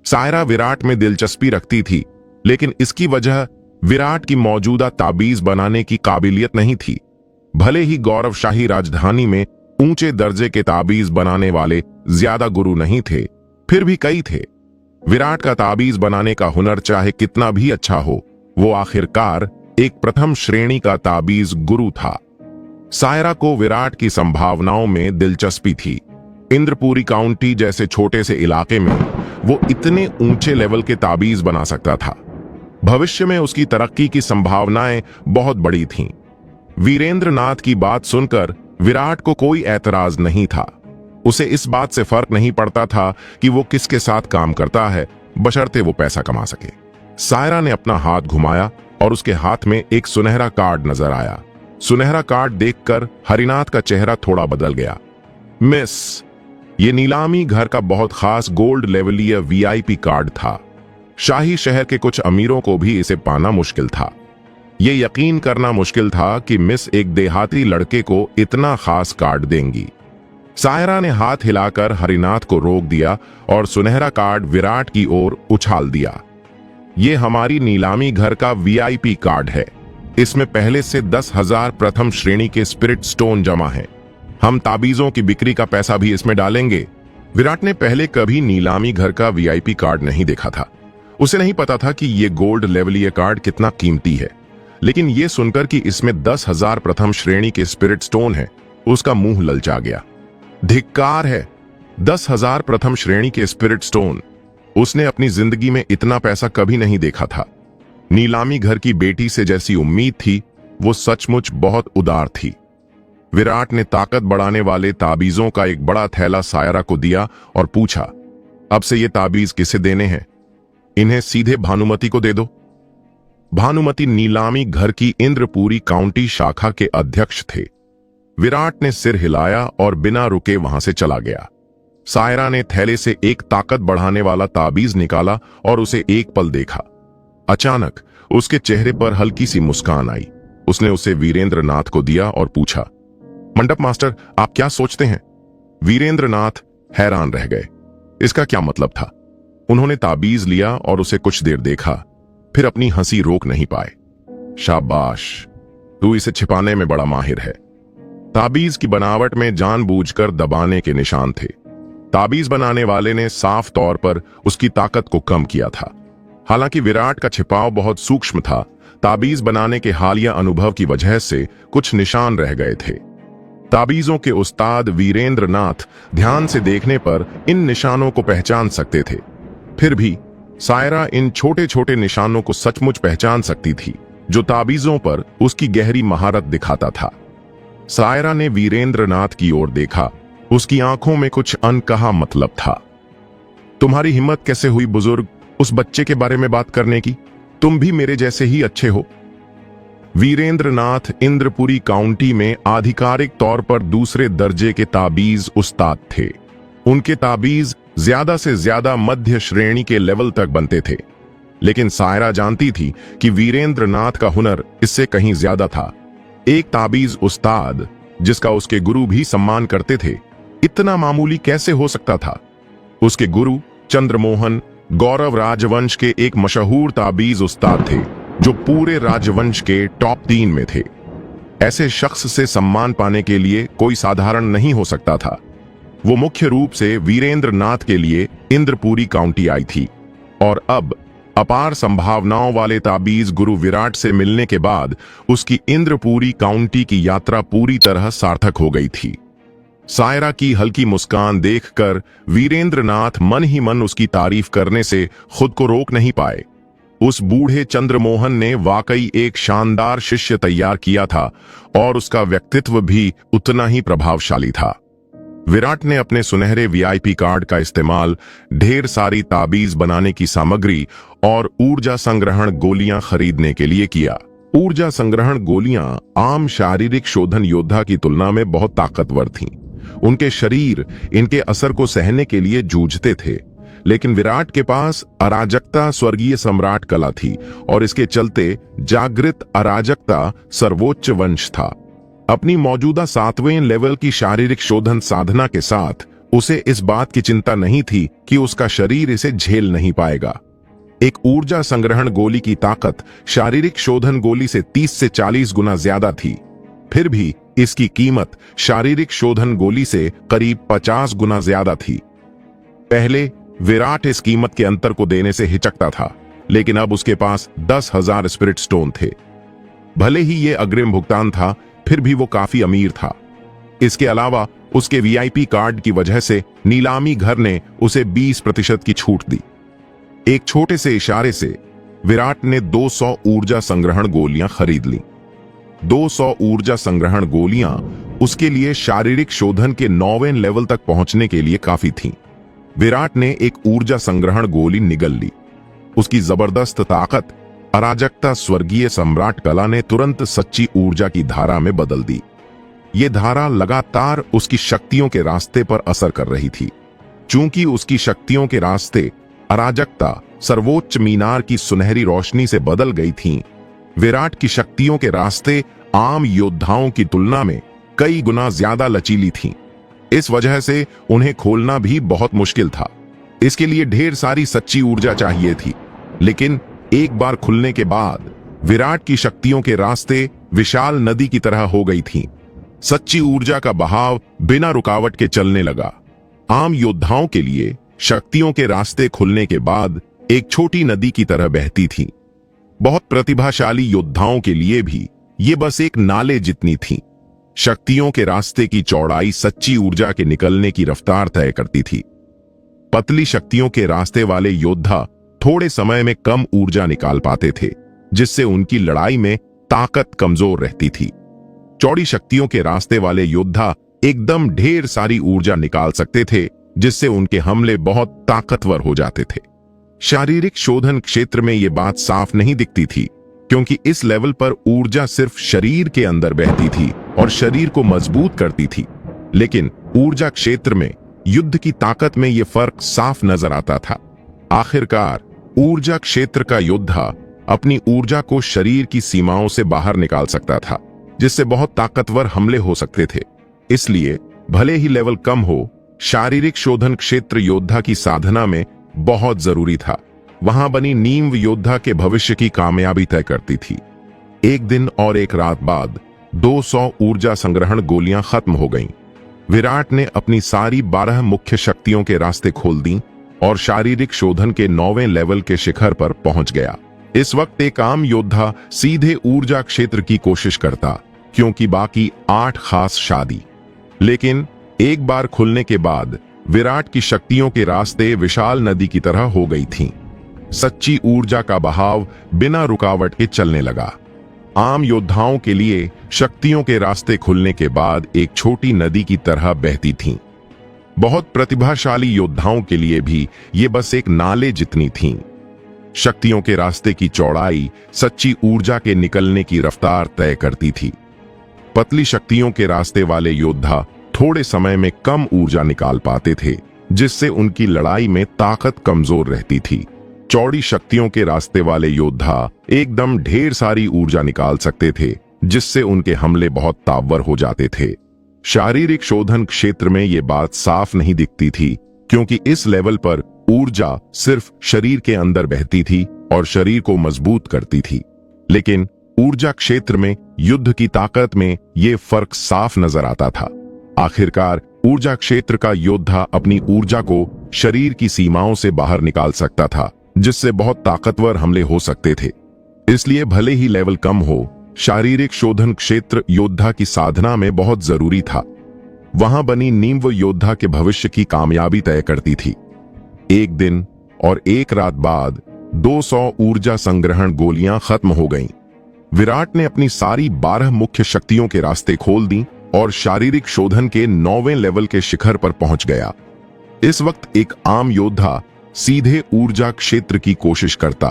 सायरा विराट में दिलचस्पी रखती थी, लेकिन इसकी वजह विराट की मौजूदा ताबीज बनाने की काबिलियत नहीं थी। भले ही गौरवशाही राजधानी में ऊंचे दर्जे के ताबीज बनाने वाले ज्यादा गुरु नहीं थे, फिर भी कई थे। विराट का ताबीज बनाने का हुनर चाहे कितना भी अच्छा हो, वो आखिरकार एक प्रथम श्रेणी का ताबीज गुरु था। सायरा को विराट की संभावनाओं में दिलचस्पी थी। इंद्रपुरी काउंटी जैसे छोटे से इलाके में वो इतने ऊंचे लेवल के ताबीज बना सकता था। भविष्य में उसकी तरक्की की संभावनाएं बहुत बड़ी थीं। वीरेंद्र नाथ की बात सुनकर विराट को कोई ऐतराज नहीं था। उसे इस बात से फर्क नहीं पड़ता था कि वो किसके साथ काम करता है, बशर्ते वो पैसा कमा सके। सायरा ने अपना हाथ घुमाया और उसके हाथ में एक सुनहरा कार्ड नजर आया। सुनहरा कार्ड देखकर हरिनाथ का चेहरा थोड़ा बदल गया। मिस, ये नीलामी घर का बहुत खास गोल्ड लेवलीय वीआईपी कार्ड था। शाही शहर के कुछ अमीरों को भी इसे पाना मुश्किल था। ये यकीन करना मुश्किल था कि मिस एक देहाती लड़के को इतना खास कार्ड देंगी। सायरा ने हाथ हिलाकर हरिनाथ को रोक दिया और सुनहरा कार्ड विराट की ओर उछाल दिया। ये हमारी नीलामी घर का वीआईपी कार्ड है। इसमें पहले से 10,000 प्रथम श्रेणी के स्पिरिट स्टोन जमा हैं। हम ताबीजों की बिक्री का पैसा भी इसमें डालेंगे। विराट ने पहले कभी नीलामी घर का वीआईपी कार्ड नहीं देखा था। उसे नहीं पता था कि ये गोल्ड लेवलीय कार्ड कितना कीमती है, लेकिन ये सुनकर कि इसमें 10,000 प्रथम श्रेणी के स्पिरिट स्टोन है, उसका मुंह ललचा गया। धिक्कार है, 10,000 प्रथम श्रेणी के स्पिरिट स्टोन। उसने अपनी जिंदगी में इतना पैसा कभी नहीं देखा था। नीलामी घर की बेटी से जैसी उम्मीद थी, वो सचमुच बहुत उदार थी। विराट ने ताकत बढ़ाने वाले ताबीजों का एक बड़ा थैला सायरा को दिया और पूछा, अब से ये ताबीज किसे देने हैं? इन्हें सीधे भानुमति को दे दो। भानुमति नीलामी घर की इंद्रपुरी काउंटी शाखा के अध्यक्ष थे। विराट ने सिर हिलाया और बिना रुके वहां से चला गया। सायरा ने थैले से एक ताकत बढ़ाने वाला ताबीज निकाला और उसे एक पल देखा। अचानक उसके चेहरे पर हल्की सी मुस्कान आई। उसने उसे वीरेंद्र नाथ को दिया और पूछा, मंडप मास्टर, आप क्या सोचते हैं? वीरेंद्र नाथ हैरान रह गए। इसका क्या मतलब था? उन्होंने ताबीज लिया और उसे कुछ देर देखा, फिर अपनी हंसी रोक नहीं पाए। शाबाश, तू इसे छिपाने में बड़ा माहिर है। ताबीज की बनावट में जानबूझकर दबाने के निशान थे। ताबीज बनाने वाले ने साफ तौर पर उसकी ताकत को कम किया था। हालांकि विराट का छिपाव बहुत सूक्ष्म था, ताबीज बनाने के हालिया अनुभव की वजह से कुछ निशान रह गए थे। ताबीजों के उस्ताद वीरेंद्र नाथ ध्यान से देखने पर इन निशानों को पहचान सकते थे। फिर भी सायरा इन छोटे छोटे निशानों को सचमुच पहचान सकती थी, जो ताबीजों पर उसकी गहरी महारत दिखाता था। सायरा ने वीरेंद्रनाथ की ओर देखा। उसकी आंखों में कुछ अनकहा मतलब था। तुम्हारी हिम्मत कैसे हुई बुजुर्ग, उस बच्चे के बारे में बात करने की? तुम भी मेरे जैसे ही अच्छे हो। वीरेंद्रनाथ इंद्रपुरी काउंटी में आधिकारिक तौर पर दूसरे दर्जे के ताबीज उस्ताद थे। उनके ताबीज ज्यादा से ज्यादा मध्य श्रेणी के लेवल तक बनते थे, लेकिन सायरा जानती थी कि वीरेंद्रनाथ का हुनर इससे कहीं ज्यादा था। एक ताबीज उस्ताद जिसका उसके गुरु भी सम्मान करते थे, इतना मामूली कैसे हो सकता था? उसके गुरु चंद्रमोहन गौरव राजवंश के एक मशहूर ताबीज उस्ताद थे, जो पूरे राजवंश के टॉप 3 में थे। ऐसे शख्स से सम्मान पाने के लिए कोई साधारण नहीं हो सकता था। वो मुख्य रूप से वीरेंद्रनाथ के लिए इंद्रपुरी काउंटी आई थी, और अब अपार संभावनाओं वाले ताबीज गुरु विराट से मिलने के बाद उसकी इंद्रपुरी काउंटी की यात्रा पूरी तरह सार्थक हो गई थी। सायरा की हल्की मुस्कान देखकर वीरेंद्रनाथ मन ही मन उसकी तारीफ करने से खुद को रोक नहीं पाए। उस बूढ़े चंद्रमोहन ने वाकई एक शानदार शिष्य तैयार किया था, और उसका व्यक्तित्व भी उतना ही प्रभावशाली था। विराट ने अपने सुनहरे वीआईपी कार्ड का इस्तेमाल ढेर सारी ताबीज बनाने की सामग्री और ऊर्जा संग्रहण गोलियां खरीदने के लिए किया। ऊर्जा संग्रहण गोलियां आम शारीरिक शोधन योद्धा की तुलना में बहुत ताकतवर थीं। उनके शरीर इनके असर को सहने के लिए जूझते थे, लेकिन विराट के पास अराजकता स्वर्गीय सम्राट कला थी, और इसके चलते जागृत अराजकता सर्वोच्च वंश था। अपनी मौजूदा 7वें लेवल की शारीरिक शोधन साधना के साथ उसे इस बात की चिंता नहीं थी कि उसका शरीर इसे झेल नहीं पाएगा। एक ऊर्जा संग्रहण गोली की ताकत शारीरिक शोधन गोली से 30 से 40 गुना ज्यादा थी। फिर भी इसकी कीमत शारीरिक शोधन गोली से करीब 50 गुना ज्यादा थी। पहले विराट इस कीमत के अंतर को देने से हिचकता था, लेकिन अब उसके पास 10,000 स्पिरिट स्टोन थे। भले ही यह अग्रिम भुगतान था, फिर भी वो काफी अमीर था। इसके अलावा उसके वीआईपी कार्ड की वजह से नीलामी घर ने उसे 20% की छूट दी। एक छोटे से इशारे से विराट ने 200 ऊर्जा संग्रहण गोलियां खरीद लीं। 200 ऊर्जा संग्रहण गोलियां उसके लिए शारीरिक शोधन के 9वें लेवल तक पहुंचने के लिए काफी थीं। विराट ने एक ऊर्जा संग्रहण गोली निगल ली। उसकी जबरदस्त ताकत अराजकता स्वर्गीय सम्राट कला ने तुरंत सच्ची ऊर्जा की धारा में बदल दी। ये धारा लगातार उसकी शक्तियों के रास्ते पर असर कर रही थी। चूंकि उसकी शक्तियों के रास्ते अराजकता सर्वोच्च मीनार की सुनहरी रोशनी से बदल गई थीं, विराट की शक्तियों के रास्ते आम योद्धाओं की तुलना में कई गुना ज्यादा लचीली थीं। इस वजह से उन्हें खोलना भी बहुत मुश्किल था। इसके लिए ढेर सारी सच्ची ऊर्जा चाहिए थी, लेकिन एक बार खुलने के बाद विराट की शक्तियों के रास्ते विशाल नदी की तरह हो गई थीं। सच्ची ऊर्जा का बहाव बिना रुकावट के चलने लगा। आम योद्धाओं के लिए शक्तियों के रास्ते खुलने के बाद एक छोटी नदी की तरह बहती थी। बहुत प्रतिभाशाली योद्धाओं के लिए भी ये बस एक नाले जितनी थी। शक्तियों के रास्ते की चौड़ाई सच्ची ऊर्जा के निकलने की रफ्तार तय करती थी। पतली शक्तियों के रास्ते वाले योद्धा थोड़े समय में कम ऊर्जा निकाल पाते थे, जिससे उनकी लड़ाई में ताकत कमजोर रहती थी। चौड़ी शक्तियों के रास्ते वाले योद्धा एकदम ढेर सारी ऊर्जा निकाल सकते थे, जिससे उनके हमले बहुत ताकतवर हो जाते थे। शारीरिक शोधन क्षेत्र में यह बात साफ नहीं दिखती थी, क्योंकि इस लेवल पर ऊर्जा सिर्फ शरीर के अंदर बहती थी और शरीर को मजबूत करती थी। लेकिन ऊर्जा क्षेत्र में युद्ध की ताकत में यह फर्क साफ नजर आता था। आखिरकार ऊर्जा क्षेत्र का योद्धा अपनी ऊर्जा को शरीर की सीमाओं से बाहर निकाल सकता था, जिससे बहुत ताकतवर हमले हो सकते थे। इसलिए भले ही लेवल कम हो, शारीरिक शोधन क्षेत्र योद्धा की साधना में बहुत जरूरी था। वहां बनी नींव योद्धा के भविष्य की कामयाबी तय करती थी। एक दिन और एक रात बाद 200 ऊर्जा संग्रहण गोलियां खत्म हो गईं। विराट ने अपनी सारी 12 मुख्य शक्तियों के रास्ते खोल दी और शारीरिक शोधन के 9वें लेवल के शिखर पर पहुंच गया। इस वक्त एक आम योद्धा सीधे ऊर्जा क्षेत्र की कोशिश करता, क्योंकि बाकी 8 खास शादी। लेकिन एक बार खुलने के बाद विराट की शक्तियों के रास्ते विशाल नदी की तरह हो गई थीं। सच्ची ऊर्जा का बहाव बिना रुकावट के चलने लगा। आम योद्धाओं के लिए शक्तियों के रास्ते खुलने के बाद एक छोटी नदी की तरह बहती थीं। बहुत प्रतिभाशाली योद्धाओं के लिए भी ये बस एक नाले जितनी थीं। शक्तियों के रास्ते की चौड़ाई सच्ची ऊर्जा के निकलने की रफ्तार तय करती थी। पतली शक्तियों के रास्ते वाले योद्धा थोड़े समय में कम ऊर्जा निकाल पाते थे, जिससे उनकी लड़ाई में ताकत कमजोर रहती थी। चौड़ी शक्तियों के रास्ते वाले योद्धा एकदम ढेर सारी ऊर्जा निकाल सकते थे, जिससे उनके हमले बहुत ताकतवर हो जाते थे। शारीरिक शोधन क्षेत्र में ये बात साफ नहीं दिखती थी, क्योंकि इस लेवल पर ऊर्जा सिर्फ शरीर के अंदर बहती थी और शरीर को मजबूत करती थी। लेकिन ऊर्जा क्षेत्र में युद्ध की ताकत में ये फर्क साफ नजर आता था। आखिरकार ऊर्जा क्षेत्र का योद्धा अपनी ऊर्जा को शरीर की सीमाओं से बाहर निकाल सकता था, जिससे बहुत ताकतवर हमले हो सकते थे। इसलिए भले ही लेवल कम हो, शारीरिक शोधन क्षेत्र योद्धा की साधना में बहुत जरूरी था। वहां बनी नींव योद्धा के भविष्य की कामयाबी तय करती थी। एक दिन और एक रात बाद 200 ऊर्जा संग्रहण गोलियां खत्म हो गईं। विराट ने अपनी सारी 12 मुख्य शक्तियों के रास्ते खोल दी और शारीरिक शोधन के 9वें लेवल के शिखर पर पहुंच गया। इस वक्त एक आम योद्धा सीधे ऊर्जा क्षेत्र की कोशिश करता,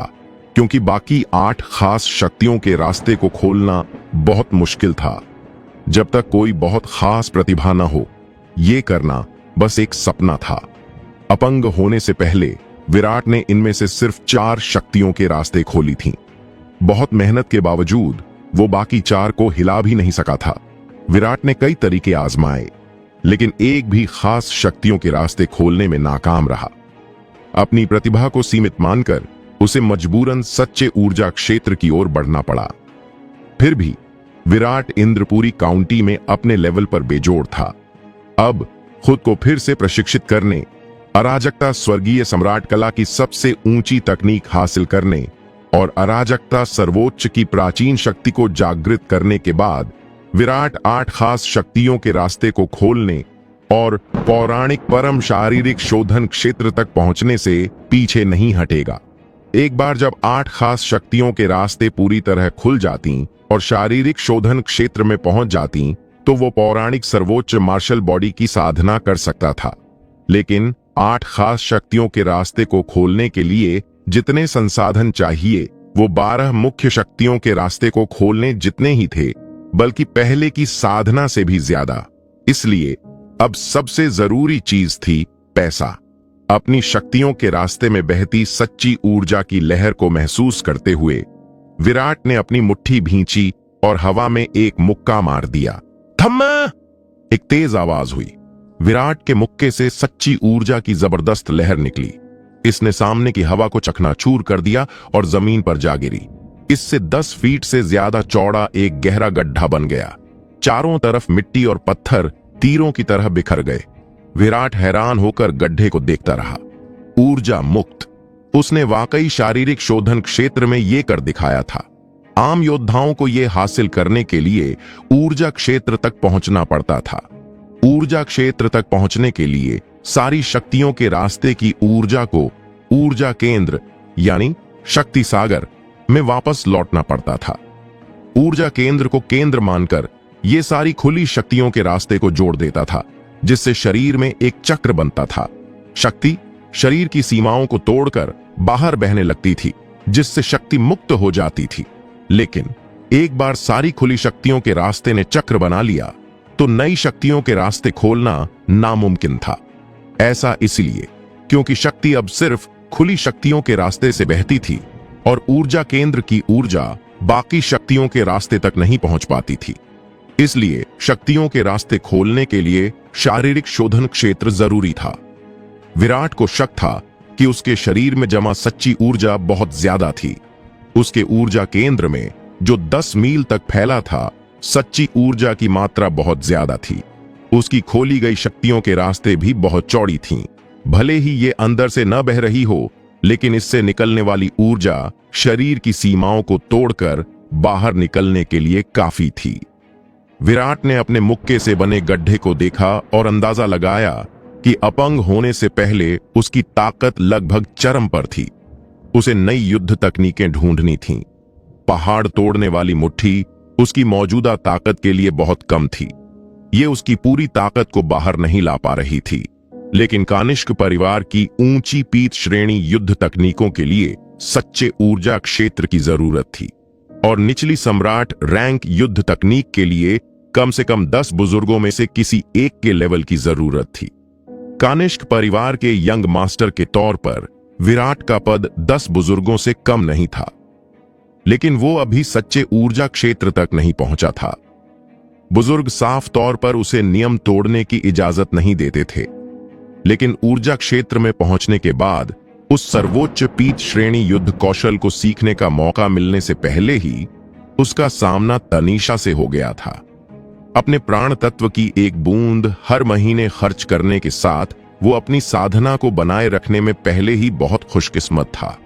क्योंकि बाकी 8 खास शक्तियों के रास्ते को खोलना बहुत मुश्किल था। जब तक कोई बहुत खास प्रतिभा न हो, ये करना बस एक सपना था। अपंग होने से पहले विराट ने इनमें से सिर्फ 4 शक्तियों के रास्ते खोली थीं। बहुत मेहनत के बावजूद वो बाकी 4 को हिला भी नहीं सका था। विराट ने कई तरीके आजमाए, लेकिन एक भी खास शक्तियों के रास्ते खोलने में नाकाम रहा। अपनी प्रतिभा को सीमित मानकर उसे मजबूरन सच्चे ऊर्जा क्षेत्र की ओर बढ़ना पड़ा। फिर भी विराट इंद्रपुरी काउंटी में अपने लेवल पर बेजोड़ था। अब खुद को फिर से प्रशिक्षित करने, अराजकता स्वर्गीय सम्राट कला की सबसे ऊंची तकनीक हासिल करने और अराजकता सर्वोच्च की प्राचीन शक्ति को जागृत करने के बाद विराट 8 खास शक्तियों के रास्ते को खोलने और पौराणिक परम शारीरिक शोधन क्षेत्र तक पहुंचने से पीछे नहीं हटेगा। एक बार जब 8 खास शक्तियों के रास्ते पूरी तरह खुल जाती और शारीरिक शोधन क्षेत्र में पहुंच जाती, तो वो पौराणिक सर्वोच्च मार्शल बॉडी की साधना कर सकता था। लेकिन 8 खास शक्तियों के रास्ते को खोलने के लिए जितने संसाधन चाहिए, वो 12 मुख्य शक्तियों के रास्ते को खोलने जितने ही थे, बल्कि पहले की साधना से भी ज्यादा। इसलिए अब सबसे जरूरी चीज थी पैसा। अपनी शक्तियों के रास्ते में बहती सच्ची ऊर्जा की लहर को महसूस करते हुए विराट ने अपनी मुट्ठी भींची और हवा में एक मुक्का मार दिया। थम्मा! एक तेज आवाज हुई। विराट के मुक्के से सच्ची ऊर्जा की जबरदस्त लहर निकली। इसने सामने की हवा को चकनाचूर कर दिया और जमीन पर जा गिरी। इससे 10 फीट से ज्यादा चौड़ा एक गहरा गड्ढा बन गया। चारों तरफ मिट्टी और पत्थर तीरों की तरह बिखर गए। विराट हैरान होकर गड्ढे को देखता रहा। ऊर्जा मुक्त। उसने वाकई शारीरिक शोधन क्षेत्र में ये कर दिखाया था। आम योद्धाओं को यह हासिल करने के लिए ऊर्जा क्षेत्र तक पहुंचना पड़ता था। ऊर्जा क्षेत्र तक पहुंचने के लिए सारी शक्तियों के रास्ते की ऊर्जा को ऊर्जा केंद्र यानी शक्ति सागर में वापस लौटना पड़ता था। ऊर्जा केंद्र को केंद्र मानकर ये सारी खुली शक्तियों के रास्ते को जोड़ देता था, जिससे शरीर में एक चक्र बनता था। शक्ति शरीर की सीमाओं को तोड़कर बाहर बहने लगती थी, जिससे शक्ति मुक्त हो जाती थी। लेकिन एक बार सारी खुली शक्तियों के रास्ते ने चक्र बना लिया, तो नई शक्तियों के रास्ते खोलना नामुमकिन था। ऐसा इसलिए क्योंकि शक्ति अब सिर्फ खुली शक्तियों के रास्ते से बहती थी और ऊर्जा केंद्र की ऊर्जा बाकी शक्तियों के रास्ते तक नहीं पहुंच पाती थी। इसलिए शक्तियों के रास्ते खोलने के लिए शारीरिक शोधन क्षेत्र जरूरी था। विराट को शक था कि उसके शरीर में जमा सच्ची ऊर्जा बहुत ज्यादा थी। उसके ऊर्जा केंद्र में जो 10 मील तक फैला था, सच्ची ऊर्जा की मात्रा बहुत ज्यादा थी। उसकी खोली गई शक्तियों के रास्ते भी बहुत चौड़ी थीं। भले ही ये अंदर से न बह रही हो, लेकिन इससे निकलने वाली ऊर्जा शरीर की सीमाओं को तोड़कर बाहर निकलने के लिए काफी थी। विराट ने अपने मुक्के से बने गड्ढे को देखा और अंदाजा लगाया कि अपंग होने से पहले उसकी ताकत लगभग चरम पर थी। उसे नई युद्ध तकनीकें ढूंढनी थीं। पहाड़ तोड़ने वाली मुट्ठी उसकी मौजूदा ताकत के लिए बहुत कम थी। ये उसकी पूरी ताकत को बाहर नहीं ला पा रही थी। लेकिन कानिष्क परिवार की ऊंची पीत श्रेणी युद्ध तकनीकों के लिए सच्चे ऊर्जा क्षेत्र की जरूरत थी, और निचली सम्राट रैंक युद्ध तकनीक के लिए कम से कम 10 बुजुर्गों में से किसी एक के लेवल की जरूरत थी। कानिष्क परिवार के यंग मास्टर के तौर पर विराट का पद 10 बुजुर्गों से कम नहीं था, लेकिन वो अभी सच्चे ऊर्जा क्षेत्र तक नहीं पहुंचा था। बुजुर्ग साफ तौर पर उसे नियम तोड़ने की इजाजत नहीं देते थे, लेकिन ऊर्जा क्षेत्र में पहुंचने के बाद उस सर्वोच्च पीत श्रेणी युद्ध कौशल को सीखने का मौका मिलने से पहले ही उसका सामना तनीषा से हो गया था। अपने प्राण तत्व की एक बूंद हर महीने खर्च करने के साथ वो अपनी साधना को बनाए रखने में पहले ही बहुत खुशकिस्मत था।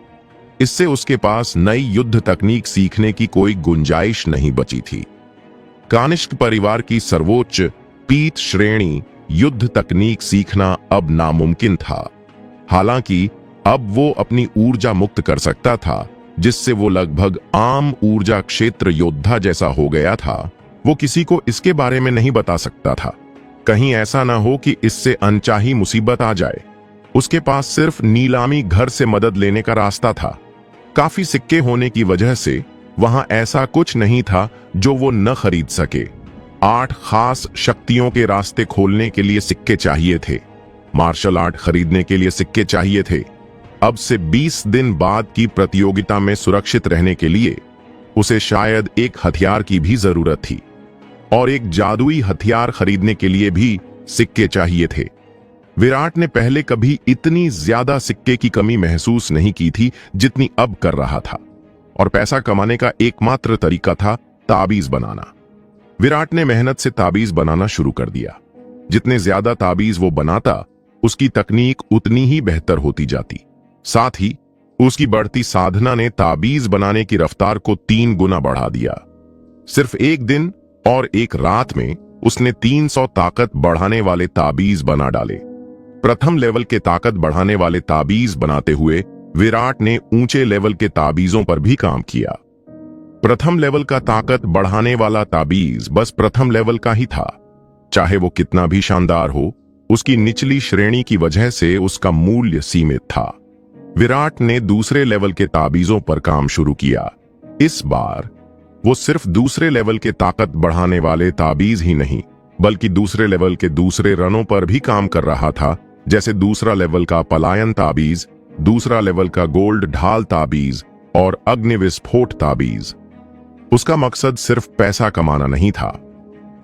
इससे उसके पास नई युद्ध तकनीक सीखने की कोई गुंजाइश नहीं बची थी। कानिष्क परिवार की सर्वोच्च पीत श्रेणी युद्ध तकनीक सीखना अब नामुमकिन था। हालांकि अब वो अपनी ऊर्जा मुक्त कर सकता था, जिससे वो लगभग आम ऊर्जा क्षेत्र योद्धा जैसा हो गया था। वो किसी को इसके बारे में नहीं बता सकता था, कहीं ऐसा ना हो कि इससे अनचाही मुसीबत आ जाए। उसके पास सिर्फ नीलामी घर से मदद लेने का रास्ता था। काफी सिक्के होने की वजह से वहां ऐसा कुछ नहीं था जो वो न खरीद सके। 8 खास शक्तियों के रास्ते खोलने के लिए सिक्के चाहिए थे। मार्शल आर्ट खरीदने के लिए सिक्के चाहिए थे। अब से 20 दिन बाद की प्रतियोगिता में सुरक्षित रहने के लिए उसे शायद एक हथियार की भी जरूरत थी, और एक जादुई हथियार खरीदने के लिए भी सिक्के चाहिए थे। विराट ने पहले कभी इतनी ज्यादा सिक्के की कमी महसूस नहीं की थी जितनी अब कर रहा था, और पैसा कमाने का एकमात्र तरीका था ताबीज बनाना। विराट ने मेहनत से ताबीज बनाना शुरू कर दिया। जितने ज्यादा ताबीज वो बनाता, उसकी तकनीक उतनी ही बेहतर होती जाती। साथ ही उसकी बढ़ती साधना ने ताबीज बनाने की रफ्तार को 3 गुना बढ़ा दिया। सिर्फ एक दिन और एक रात में उसने 300 ताकत बढ़ाने वाले ताबीज बना डाले। प्रथम लेवल के ताकत बढ़ाने वाले ताबीज बनाते हुए विराट ने ऊंचे लेवल के ताबीजों पर भी काम किया। प्रथम लेवल का ताकत बढ़ाने वाला ताबीज बस प्रथम लेवल का ही था। चाहे वो कितना भी शानदार हो, उसकी निचली श्रेणी की वजह से उसका मूल्य सीमित था। विराट ने दूसरे लेवल के ताबीजों पर काम शुरू किया। इस बार वो सिर्फ दूसरे लेवल के ताकत बढ़ाने वाले ताबीज ही नहीं, बल्कि दूसरे लेवल के दूसरे रनों पर भी काम कर रहा था, जैसे दूसरा लेवल का पलायन ताबीज, दूसरा लेवल का गोल्ड ढाल ताबीज और अग्नि विस्फोट ताबीज। उसका मकसद सिर्फ पैसा कमाना नहीं था,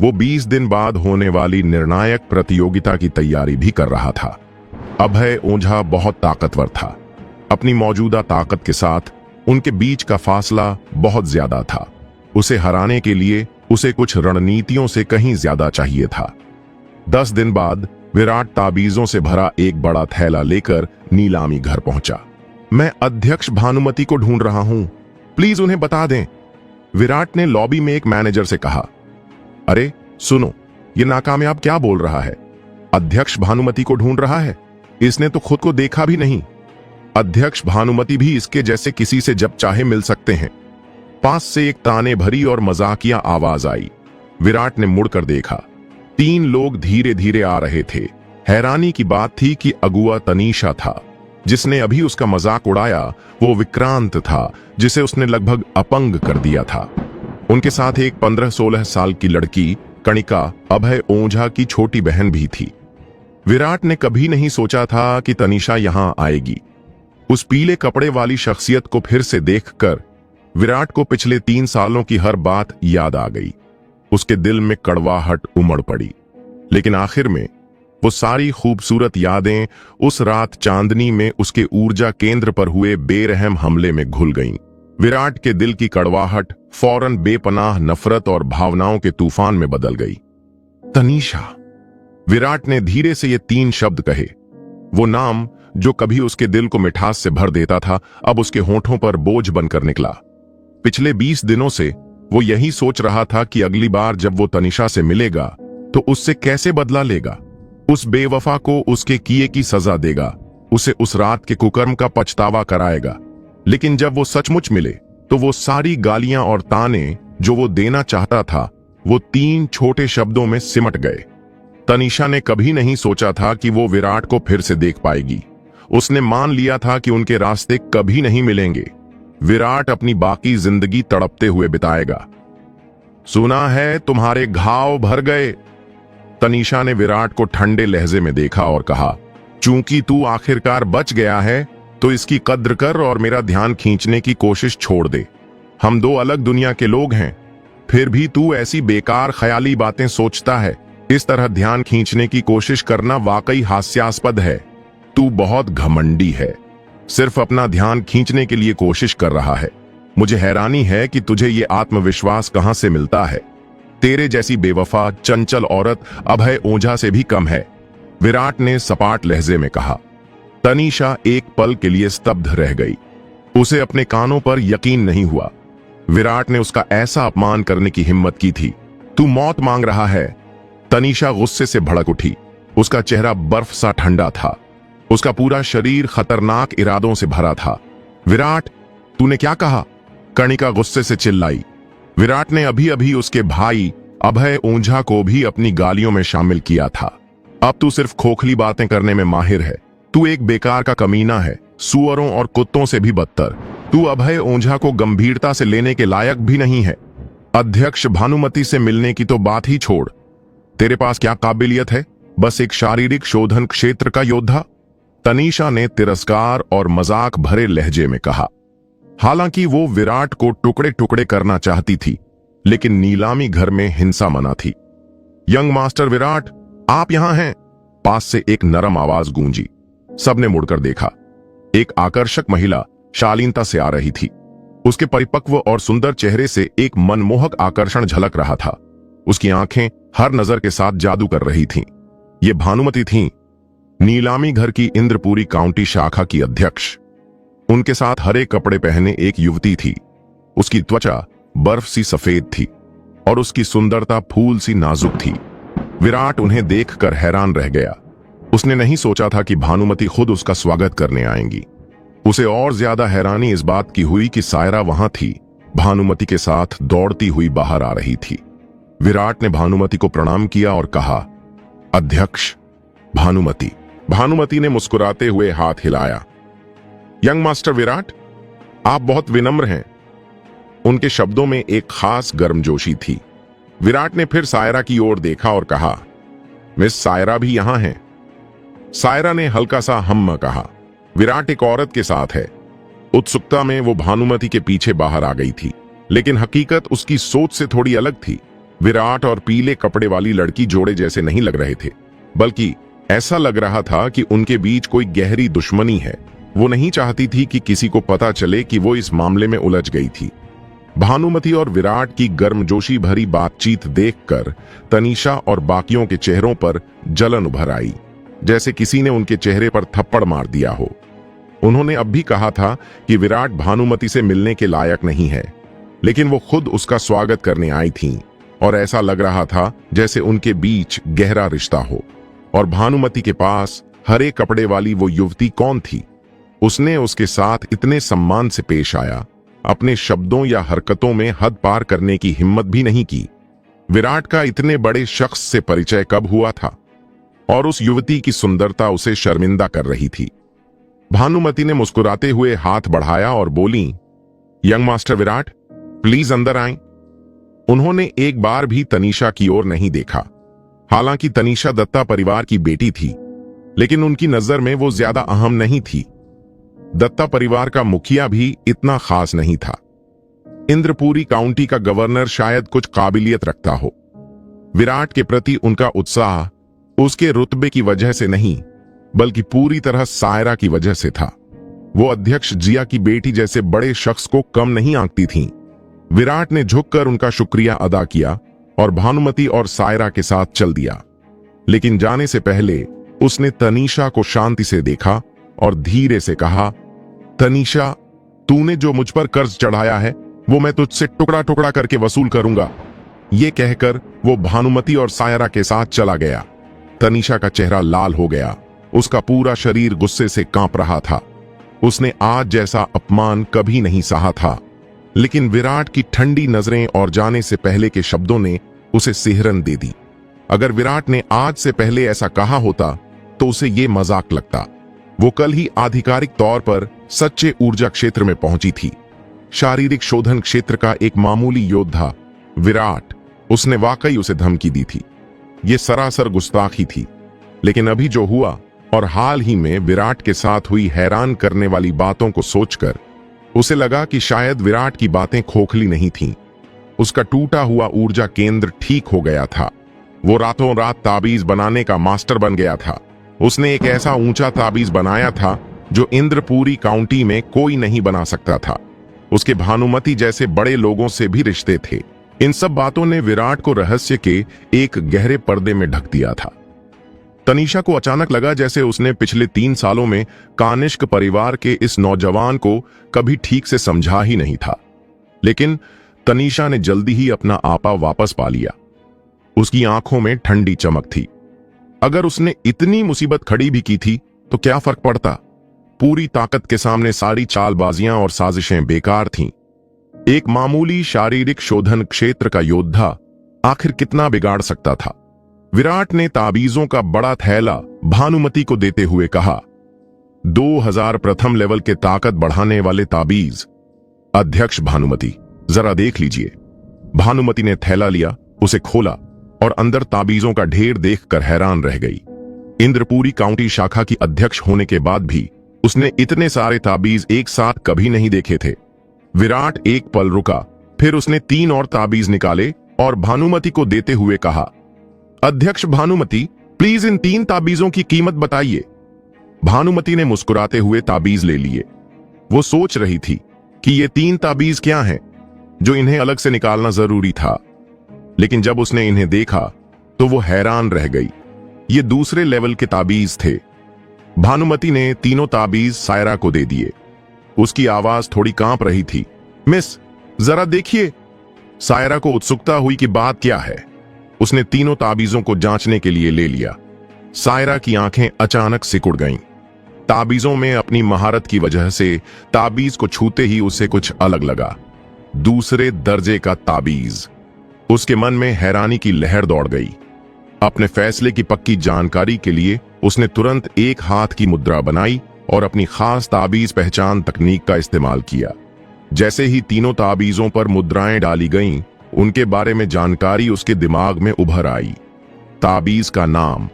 वो 20 दिन बाद होने वाली निर्णायक प्रतियोगिता की तैयारी भी कर रहा था। अभय ओझा बहुत ताकतवर था। अपनी मौजूदा ताकत के साथ उनके बीच का फासला बहुत ज्यादा था। उसे हराने के लिए उसे कुछ रणनीतियों से कहीं ज्यादा चाहिए था। 10 दिन बाद विराट ताबीजों से भरा एक बड़ा थैला लेकर नीलामी घर पहुंचा। मैं अध्यक्ष भानुमति को ढूंढ रहा हूं, प्लीज उन्हें बता दें, विराट ने लॉबी में एक मैनेजर से कहा। अरे सुनो, ये नाकामयाब क्या बोल रहा है? अध्यक्ष भानुमति को ढूंढ रहा है? इसने तो खुद को देखा भी नहीं। अध्यक्ष भानुमति भी इसके जैसे किसी से जब चाहे मिल सकते हैं। पास से एक ताने भरी और मजाकिया आवाज आई। विराट ने मुड़कर देखा। 3 लोग धीरे धीरे आ रहे थे। हैरानी की बात थी कि अगुआ तनीषा था। जिसने अभी उसका मजाक उड़ाया वो विक्रांत था, जिसे उसने लगभग अपंग कर दिया था। उनके साथ एक 15-16 साल की लड़की कणिका, अभय ओझा की छोटी बहन भी थी। विराट ने कभी नहीं सोचा था कि तनीषा यहां आएगी। उस पीले कपड़े वाली शख्सियत को फिर से देखकर विराट को पिछले 3 सालों की हर बात याद आ गई। उसके दिल में कड़वाहट उमड़ पड़ी। लेकिन आखिर में वो सारी खूबसूरत यादें उस रात चांदनी में उसके ऊर्जा केंद्र पर हुए बेरहम हमले में घुल गईं। विराट के दिल की कड़वाहट फौरन बेपनाह नफरत और भावनाओं के तूफान में बदल गई। तनीषा। विराट ने धीरे से ये 3 शब्द कहे। वो नाम जो कभी उसके दिल को मिठास से भर देता था, अब उसके होठों पर बोझ बनकर निकला। पिछले 20 दिनों से वो यही सोच रहा था कि अगली बार जब वो तनीषा से मिलेगा तो उससे कैसे बदला लेगा। उस बेवफा को उसके किए की सजा देगा, उसे उस रात के कुकर्म का पछतावा कराएगा। लेकिन जब वो सचमुच मिले तो वो सारी गालियां और ताने जो वो देना चाहता था वो 3 छोटे शब्दों में सिमट गए। तनीषा ने कभी नहीं सोचा था कि वो विराट को फिर से देख पाएगी। उसने मान लिया था कि उनके रास्ते कभी नहीं मिलेंगे। विराट अपनी बाकी जिंदगी तड़पते हुए बिताएगा। सुना है तुम्हारे घाव भर गए। तनीषा ने विराट को ठंडे लहजे में देखा और कहा, चूंकि तू आखिरकार बच गया है तो इसकी कद्र कर और मेरा ध्यान खींचने की कोशिश छोड़ दे। हम 2 अलग दुनिया के लोग हैं, फिर भी तू ऐसी बेकार ख्याली बातें सोचता है। इस तरह ध्यान खींचने की कोशिश करना वाकई हास्यास्पद है। तू बहुत घमंडी है, सिर्फ अपना ध्यान खींचने के लिए कोशिश कर रहा है। मुझे हैरानी है कि तुझे ये आत्मविश्वास कहां से मिलता है। तेरे जैसी बेवफा चंचल औरत अभय ओझा से भी कम है, विराट ने सपाट लहजे में कहा। तनीषा एक पल के लिए स्तब्ध रह गई। उसे अपने कानों पर यकीन नहीं हुआ। विराट ने उसका ऐसा अपमान करने की हिम्मत की थी। तू मौत मांग रहा है। तनीषा गुस्से से भड़क उठी। उसका चेहरा बर्फ सा ठंडा था। उसका पूरा शरीर खतरनाक इरादों से भरा था। विराट, तूने क्या कहा? कणिका गुस्से से चिल्लाई। विराट ने अभी अभी उसके भाई अभय ओझा को भी अपनी गालियों में शामिल किया था। अब तू सिर्फ खोखली बातें करने में माहिर है। तू एक बेकार का कमीना है, सुअरों और कुत्तों से भी बदतर। तू अभय ओझा को गंभीरता से लेने के लायक भी नहीं है। अध्यक्ष भानुमति से मिलने की तो बात ही छोड़। तेरे पास क्या काबिलियत है? बस एक शारीरिक शोधन क्षेत्र का योद्धा। तनीषा ने तिरस्कार और मजाक भरे लहजे में कहा। हालांकि वो विराट को टुकड़े टुकड़े करना चाहती थी, लेकिन नीलामी घर में हिंसा मना थी। यंग मास्टर विराट, आप यहां हैं? पास से एक नरम आवाज गूंजी। सबने मुड़कर देखा। एक आकर्षक महिला शालीनता से आ रही थी। उसके परिपक्व और सुंदर चेहरे से एक मनमोहक आकर्षण झलक रहा था। उसकी आंखें हर नजर के साथ जादू कर रही थीं। ये भानुमति थीं, नीलामी घर की इंद्रपुरी काउंटी शाखा की अध्यक्ष। उनके साथ हरे कपड़े पहने एक युवती थी। उसकी त्वचा बर्फ सी सफेद थी और उसकी सुंदरता फूल सी नाजुक थी। विराट उन्हें देखकर हैरान रह गया। उसने नहीं सोचा था कि भानुमति खुद उसका स्वागत करने आएंगी। उसे और ज्यादा हैरानी इस बात की हुई कि सायरा वहां थी, भानुमति के साथ दौड़ती हुई बाहर आ रही थी। विराट ने भानुमति को प्रणाम किया और कहा, अध्यक्ष भानुमति। भानुमति ने मुस्कुराते हुए हाथ हिलाया। यंग मास्टर विराट, आप बहुत विनम्र हैं। उनके शब्दों में एक खास गर्मजोशी थी। विराट ने फिर सायरा की ओर देखा और कहा, मिस सायरा भी यहां हैं? सायरा ने हल्का सा हम्म कहा। विराट एक औरत के साथ है। उत्सुकता में वो भानुमति के पीछे बाहर आ गई थी, लेकिन हकीकत उसकी सोच से थोड़ी अलग थी। विराट और पीले कपड़े वाली लड़की जोड़े जैसे नहीं लग रहे थे, बल्कि ऐसा लग रहा था कि उनके बीच कोई गहरी दुश्मनी है। वो नहीं चाहती थी कि किसी को पता चले कि वो इस मामले में उलझ गई थी। भानुमति और विराट की गर्मजोशी भरी बातचीत देखकर तनीषा और बाकियों के चेहरों पर जलन उभर आई, जैसे किसी ने उनके चेहरे पर थप्पड़ मार दिया हो। उन्होंने अब भी कहा था कि विराट भानुमति से मिलने के लायक नहीं है, लेकिन वो खुद उसका स्वागत करने आई थीं और ऐसा लग रहा था जैसे उनके बीच गहरा रिश्ता हो। और भानुमति के पास हरे कपड़े वाली वो युवती कौन थी? उसने उसके साथ इतने सम्मान से पेश आया, अपने शब्दों या हरकतों में हद पार करने की हिम्मत भी नहीं की। विराट का इतने बड़े शख्स से परिचय कब हुआ था? और उस युवती की सुंदरता उसे शर्मिंदा कर रही थी। भानुमति ने मुस्कुराते हुए हाथ बढ़ाया और बोली, यंग मास्टर विराट, प्लीज अंदर आएं। उन्होंने एक बार भी तनीषा की ओर नहीं देखा। हालांकि तनीषा दत्ता परिवार की बेटी थी, लेकिन उनकी नजर में वो ज्यादा अहम नहीं थी। दत्ता परिवार का मुखिया भी इतना खास नहीं था। इंद्रपुरी काउंटी का गवर्नर शायद कुछ काबिलियत रखता हो। विराट के प्रति उनका उत्साह उसके रुतबे की वजह से नहीं, बल्कि पूरी तरह सायरा की वजह से था। वो अध्यक्ष जिया की बेटी जैसे बड़े शख्स को कम नहीं आंकती थीं। विराट ने झुककर उनका शुक्रिया अदा किया और भानुमति और सायरा के साथ चल दिया। लेकिन जाने से पहले उसने तनीषा को शांति से देखा और धीरे से कहा, तनीषा, तूने जो मुझ पर कर्ज चढ़ाया है वो मैं तुझसे टुकड़ा टुकड़ा करके वसूल करूंगा। ये कहकर वो भानुमति और सायरा के साथ चला गया। तनीषा का चेहरा लाल हो गया। उसका पूरा शरीर गुस्से से कांप रहा था। उसने आज जैसा अपमान कभी नहीं सहा था। लेकिन विराट की ठंडी नजरें और जाने से पहले के शब्दों ने उसे सिहरन दे दी। अगर विराट ने आज से पहले ऐसा कहा होता तो उसे ये मजाक लगता। वो कल ही आधिकारिक तौर पर सच्चे ऊर्जा क्षेत्र में पहुंची थी। शारीरिक शोधन क्षेत्र का एक मामूली योद्धा विराट, उसने वाकई उसे धमकी दी थी। ये सरासर गुस्ताखी थी। लेकिन अभी जो हुआ और हाल ही में विराट के साथ हुई हैरान करने वाली बातों को सोचकर उसे लगा कि शायद विराट की बातें खोखली नहीं थीं। उसका टूटा हुआ ऊर्जा केंद्र ठीक हो गया था। वो रातों रात ताबीज बनाने का मास्टर बन गया था। उसने एक ऐसा ऊंचा ताबीज बनाया था जो इंद्रपुरी काउंटी में कोई नहीं बना सकता था। उसके भानुमति जैसे बड़े लोगों से भी रिश्ते थे। इन सब बातों ने विराट को रहस्य के एक गहरे पर्दे में ढक दिया था। तनीषा को अचानक लगा जैसे उसने पिछले 3 सालों में कानिष्क परिवार के इस नौजवान को कभी ठीक से समझा ही नहीं था। लेकिन तनीषा ने जल्दी ही अपना आपा वापस पा लिया। उसकी आंखों में ठंडी चमक थी। अगर उसने इतनी मुसीबत खड़ी भी की थी तो क्या फर्क पड़ता। पूरी ताकत के सामने सारी चालबाजियां और साजिशें बेकार थीं। एक मामूली शारीरिक शोधन क्षेत्र का योद्धा आखिर कितना बिगाड़ सकता था। विराट ने ताबीजों का बड़ा थैला भानुमति को देते हुए कहा, 2000 प्रथम लेवल के ताकत बढ़ाने वाले ताबीज। अध्यक्ष भानुमति, जरा देख लीजिए। भानुमति ने थैला लिया, उसे खोला और अंदर ताबीजों का ढेर देखकर हैरान रह गई। इंद्रपुरी काउंटी शाखा की अध्यक्ष होने के बाद भी उसने इतने सारे ताबीज एक साथ कभी नहीं देखे थे। विराट एक पल रुका, फिर उसने 3 और ताबीज निकाले और भानुमति को देते हुए कहा, अध्यक्ष भानुमति, प्लीज इन 3 ताबीजों की कीमत बताइए। भानुमति ने मुस्कुराते हुए ताबीज ले लिए। वो सोच रही थी कि ये 3 ताबीज क्या हैं जो इन्हें अलग से निकालना जरूरी था। लेकिन जब उसने इन्हें देखा तो वो हैरान रह गई। ये दूसरे लेवल के ताबीज थे। भानुमति ने तीनों ताबीज सायरा को दे दिए। उसकी आवाज थोड़ी कांप रही थी। मिस, जरा देखिए। सायरा को उत्सुकता हुई कि बात क्या है। उसने तीनों ताबीजों को जांचने के लिए ले लिया। सायरा की आंखें अचानक सिकुड़ गईं। ताबीजों में अपनी महारत की वजह से ताबीज को छूते ही उसे कुछ अलग लगा। दूसरे दर्जे का ताबीज। उसके मन में हैरानी की लहर दौड़ गई। अपने फैसले की पक्की जानकारी के लिए उसने तुरंत एक हाथ की मुद्रा बनाई और अपनी खास ताबीज पहचान तकनीक का इस्तेमाल किया। जैसे ही तीनों ताबीजों पर मुद्राएं डाली गईं, उनके बारे में जानकारी उसके दिमाग में उभर आई। ताबीज का नाम,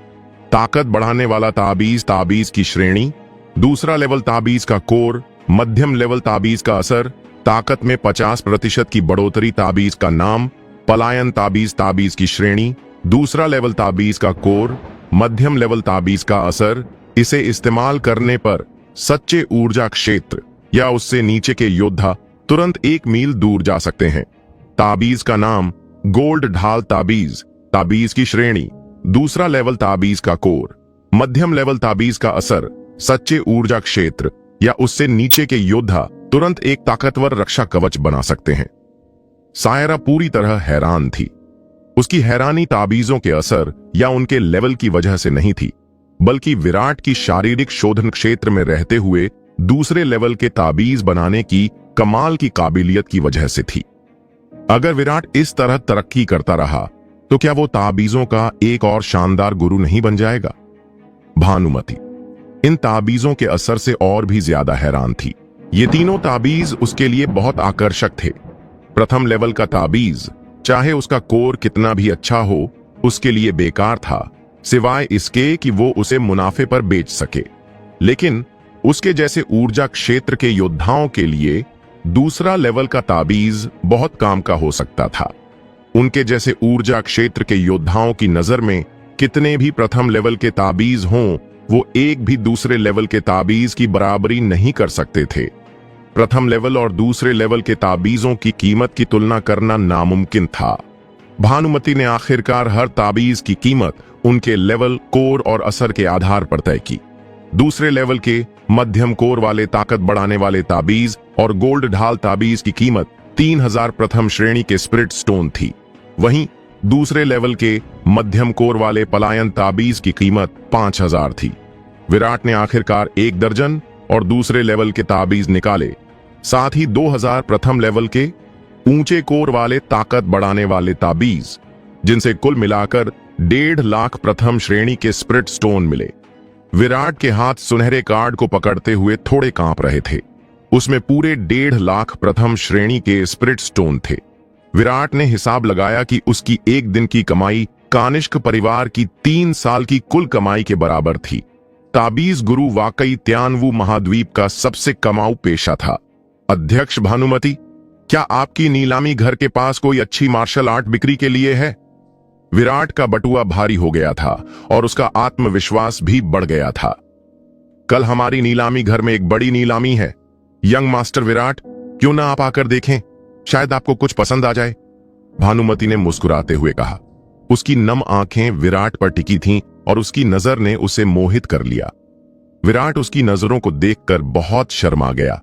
ताकत बढ़ाने वाला ताबीज, ताबीज की श्रेणी, दूसरा लेवल ताबीज का कोर, मध्यम लेवल ताबीज का असर, ताकत में 50% की बढ़ोतरी ताबीज का नाम, पलायन ताबीज, ताबीज की श्रेणी, दूसरा लेवल ताबीज का कोर, मध्यम लेवल ताबीज का असर। इसे इस्तेमाल करने पर सच्चे ऊर्जा क्षेत्र या उससे नीचे के योद्धा तुरंत 1 मील दूर जा सकते हैं। ताबीज का नाम, गोल्ड ढाल ताबीज, ताबीज की श्रेणी, दूसरा लेवल ताबीज का कोर, मध्यम लेवल ताबीज का असर, सच्चे ऊर्जा क्षेत्र या उससे नीचे के योद्धा तुरंत एक ताकतवर रक्षा कवच बना सकते हैं। सायरा पूरी तरह हैरान थी। उसकी हैरानी ताबीजों के असर या उनके लेवल की वजह से नहीं थी, बल्कि विराट की शारीरिक शोधन क्षेत्र में रहते हुए दूसरे लेवल के ताबीज बनाने की कमाल की काबिलियत की वजह से थी। अगर विराट इस तरह तरक्की करता रहा तो क्या वो ताबीजों का एक और शानदार गुरु नहीं बन जाएगा? भानुमति इन ताबीजों के असर से और भी ज्यादा हैरान थी। ये तीनों ताबीज उसके लिए बहुत आकर्षक थे। प्रथम लेवल का ताबीज, चाहे उसका कोर कितना भी अच्छा हो, उसके लिए बेकार था, सिवाय इसके कि वो उसे मुनाफे पर बेच सके। लेकिन उसके जैसे ऊर्जा क्षेत्र के योद्धाओं के लिए दूसरा लेवल का ताबीज बहुत काम का हो सकता था। उनके जैसे ऊर्जा क्षेत्र के योद्धाओं की नजर में कितने भी प्रथम लेवल के ताबीज हों, वो एक भी दूसरे लेवल के ताबीज की बराबरी नहीं कर सकते थे। प्रथम लेवल और दूसरे लेवल के ताबीजों की कीमत की तुलना करना नामुमकिन था। भानुमति ने आखिरकार हर ताबीज की कीमत उनके लेवल, कोर और असर के आधार पर तय की। दूसरे लेवल के मध्यम कोर वाले ताकत बढ़ाने वाले ताबीज और गोल्ड ढाल ताबीज की कीमत 3000 प्रथम श्रेणी के स्पिरिट स्टोन थी। वहीं दूसरे लेवल के मध्यम कोर वाले पलायन ताबीज की कीमत 5000 थी। विराट ने आखिरकार 1 दर्जन और दूसरे लेवल के ताबीज निकाले, साथ ही 2000 प्रथम लेवल के ऊंचे कोर वाले ताकत बढ़ाने वाले ताबीज, जिनसे कुल मिलाकर 1.5 लाख प्रथम श्रेणी के स्पिरिट स्टोन मिले। विराट के हाथ सुनहरे कार्ड को पकड़ते हुए थोड़े कांप रहे थे। उसमें पूरे 1.5 लाख प्रथम श्रेणी के स्पिरिट स्टोन थे। विराट ने हिसाब लगाया कि उसकी एक दिन की कमाई कानिष्क परिवार की 3 साल की कुल कमाई के बराबर थी। ताबीज गुरु वाकई त्यानवु महाद्वीप का सबसे कमाऊ पेशा था। अध्यक्ष भानुमति, क्या आपकी नीलामी घर के पास कोई अच्छी मार्शल आर्ट बिक्री के लिए है? विराट का बटुआ भारी हो गया था और उसका आत्मविश्वास भी बढ़ गया था। कल हमारी नीलामी घर में एक बड़ी नीलामी है। यंग मास्टर विराट, क्यों ना आप आकर देखें, शायद आपको कुछ पसंद आ जाए। भानुमति ने मुस्कुराते हुए कहा। उसकी नम आंखें विराट पर टिकी थीं और उसकी नजर ने उसे मोहित कर लिया। विराट उसकी नजरों को देखकर बहुत शर्मा गया।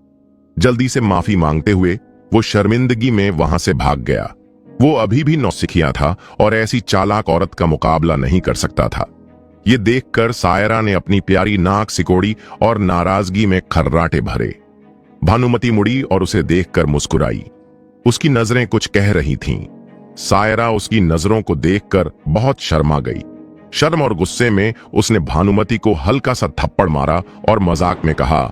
जल्दी से माफी मांगते हुए वो शर्मिंदगी में वहां से भाग गया। वो अभी भी नौसिखिया था और ऐसी चालाक औरत का मुकाबला नहीं कर सकता था। ये देखकर सायरा ने अपनी प्यारी नाक सिकोड़ी और नाराजगी में खर्राटे भरे। भानुमति मुड़ी और उसे देखकर मुस्कुराई। उसकी नजरें कुछ कह रही थीं। सायरा उसकी नजरों को देखकर बहुत शर्मा गई। शर्म और गुस्से में उसने भानुमति को हल्का सा थप्पड़ मारा और मजाक में कहा,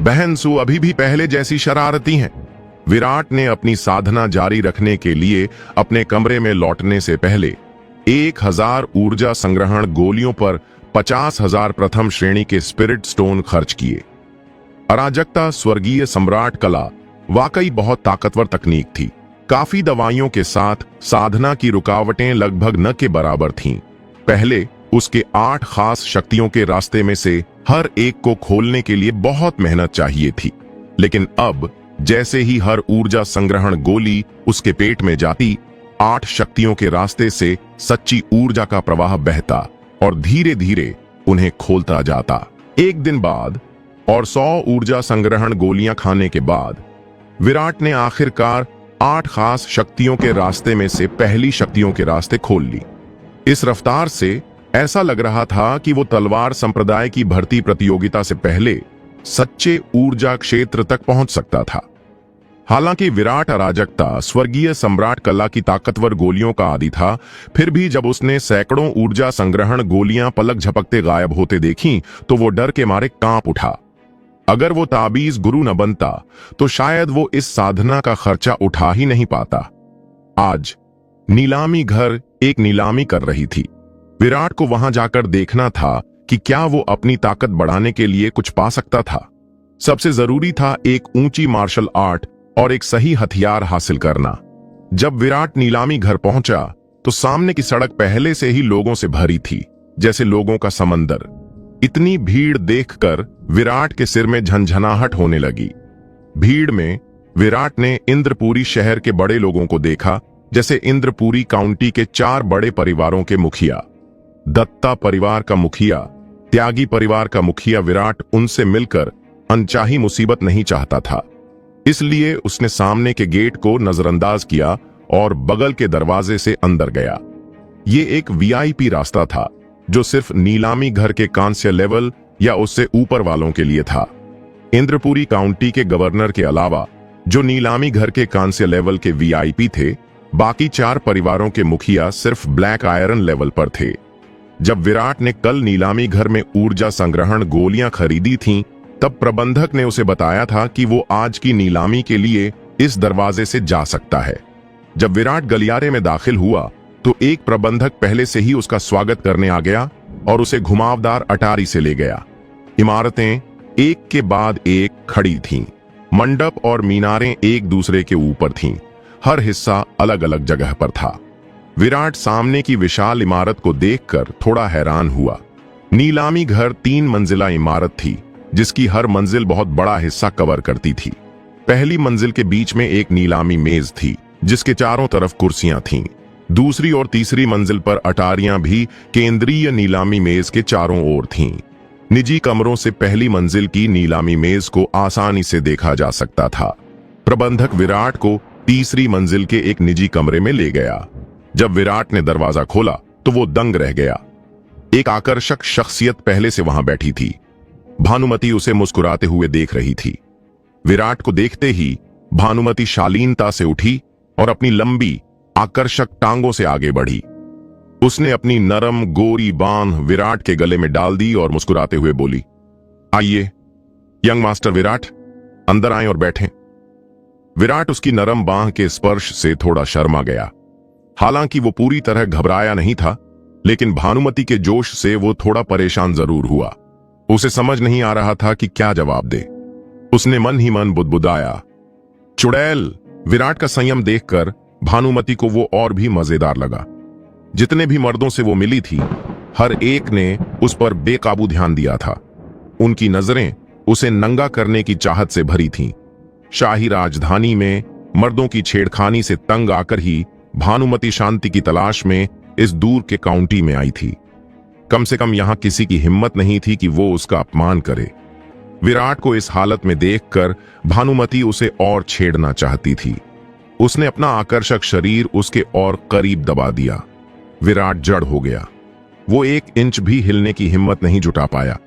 बहन सु अभी भी पहले जैसी शरारती हैं। विराट ने अपनी साधना जारी रखने के लिए अपने कमरे में लौटने से पहले 1000 ऊर्जा संग्रहण गोलियों पर 50,000 प्रथम श्रेणी के स्पिरिट स्टोन खर्च किए। अराजकता स्वर्गीय सम्राट कला वाकई बहुत ताकतवर तकनीक थी। काफी दवाइयों के साथ साधना की रुकावटें लगभग न के बराबर थीं। पहले उसके 8 खास शक्तियों के रास्ते में से हर एक को खोलने के लिए बहुत मेहनत चाहिए थी, लेकिन अब जैसे ही हर ऊर्जा संग्रहण गोली उसके पेट में जाती, 8 शक्तियों के रास्ते से सच्ची ऊर्जा का प्रवाह बहता और धीरे धीरे उन्हें खोलता जाता। एक दिन बाद और 100 ऊर्जा संग्रहण गोलियां खाने के बाद विराट ने आखिरकार 8 खास शक्तियों के रास्ते में से पहली शक्तियों के रास्ते खोल ली। इस रफ्तार से ऐसा लग रहा था कि वो तलवार संप्रदाय की भर्ती प्रतियोगिता से पहले सच्चे ऊर्जा क्षेत्र तक पहुंच सकता था। हालांकि विराट अराजकता स्वर्गीय सम्राट कला की ताकतवर गोलियों का आदी था, फिर भी जब उसने सैकड़ों ऊर्जा संग्रहण गोलियां पलक झपकते गायब होते देखीं, तो वो डर के मारे कांप उठा। अगर वो ताबीज गुरु न बनता तो शायद वो इस साधना का खर्चा उठा ही नहीं पाता। आज नीलामी घर एक नीलामी कर रही थी। विराट को वहां जाकर देखना था कि क्या वो अपनी ताकत बढ़ाने के लिए कुछ पा सकता था। सबसे जरूरी था एक ऊंची मार्शल आर्ट और एक सही हथियार हासिल करना। जब विराट नीलामी घर पहुंचा तो सामने की सड़क पहले से ही लोगों से भरी थी, जैसे लोगों का समंदर। इतनी भीड़ देखकर विराट के सिर में झंझनाहट होने लगी। भीड़ में विराट ने इंद्रपुरी शहर के बड़े लोगों को देखा, जैसे इंद्रपुरी काउंटी के 4 बड़े परिवारों के मुखिया, दत्ता परिवार का मुखिया, त्यागी परिवार का मुखिया। विराट उनसे मिलकर अनचाही मुसीबत नहीं चाहता था, इसलिए उसने सामने के गेट को नजरअंदाज किया और बगल के दरवाजे से अंदर गया। ये एक वीआईपी रास्ता था जो सिर्फ नीलामी घर के कांस्य लेवल या उससे ऊपर वालों के लिए था। इंद्रपुरी काउंटी के गवर्नर के अलावा जो नीलामी घर के कांस्य लेवल के वीआईपी थे, बाकी 4 परिवारों के मुखिया सिर्फ ब्लैक आयरन लेवल पर थे। जब विराट ने कल नीलामी घर में ऊर्जा संग्रहण गोलियां खरीदी थीं, तब प्रबंधक ने उसे बताया था कि वो आज की नीलामी के लिए इस दरवाजे से जा सकता है। जब विराट गलियारे में दाखिल हुआ तो एक प्रबंधक पहले से ही उसका स्वागत करने आ गया और उसे घुमावदार अटारी से ले गया। इमारतें एक के बाद एक खड़ी थीं। मंडप और मीनारें एक दूसरे के ऊपर थीं। हर हिस्सा अलग अलग जगह पर था। विराट सामने की विशाल इमारत को देखकर थोड़ा हैरान हुआ। नीलामी घर 3 मंजिला इमारत थी, जिसकी हर मंजिल बहुत बड़ा हिस्सा कवर करती थी। पहली मंजिल के बीच में एक नीलामी मेज थी, जिसके चारों तरफ कुर्सियां थीं। दूसरी और तीसरी मंजिल पर अटारियां भी केंद्रीय नीलामी मेज के चारों ओर थीं। निजी कमरों से पहली मंजिल की नीलामी मेज को आसानी से देखा जा सकता था। प्रबंधक विराट को तीसरी मंजिल के एक निजी कमरे में ले गया। जब विराट ने दरवाजा खोला तो वो दंग रह गया। एक आकर्षक शख्सियत पहले से वहां बैठी थी। भानुमति उसे मुस्कुराते हुए देख रही थी। विराट को देखते ही भानुमति शालीनता से उठी और अपनी लंबी आकर्षक टांगों से आगे बढ़ी। उसने अपनी नरम गोरी बांह विराट के गले में डाल दी और मुस्कुराते हुए बोली, आइए यंग मास्टर विराट, अंदर आएं और बैठें। विराट उसकी नरम बांह के स्पर्श से थोड़ा शर्मा गया। हालांकि वो पूरी तरह घबराया नहीं था, लेकिन भानुमति के जोश से वो थोड़ा परेशान जरूर हुआ। उसे समझ नहीं आ रहा था कि क्या जवाब दे। उसने मन ही मन बुदबुदाया, चुड़ैल। विराट का संयम देखकर भानुमति को वो और भी मजेदार लगा। जितने भी मर्दों से वो मिली थी, हर एक ने उस पर बेकाबू ध्यान दिया था। उनकी नजरें उसे नंगा करने की चाहत से भरी थीं। शाही राजधानी में मर्दों की छेड़खानी से तंग आकर ही भानुमति शांति की तलाश में इस दूर के काउंटी में आई थी। कम से कम यहां किसी की हिम्मत नहीं थी कि वो उसका अपमान करे। विराट को इस हालत में देखकर भानुमति उसे और छेड़ना चाहती थी। उसने अपना आकर्षक शरीर उसके और करीब दबा दिया। विराट जड़ हो गया। वो 1 इंच भी हिलने की हिम्मत नहीं जुटा पाया,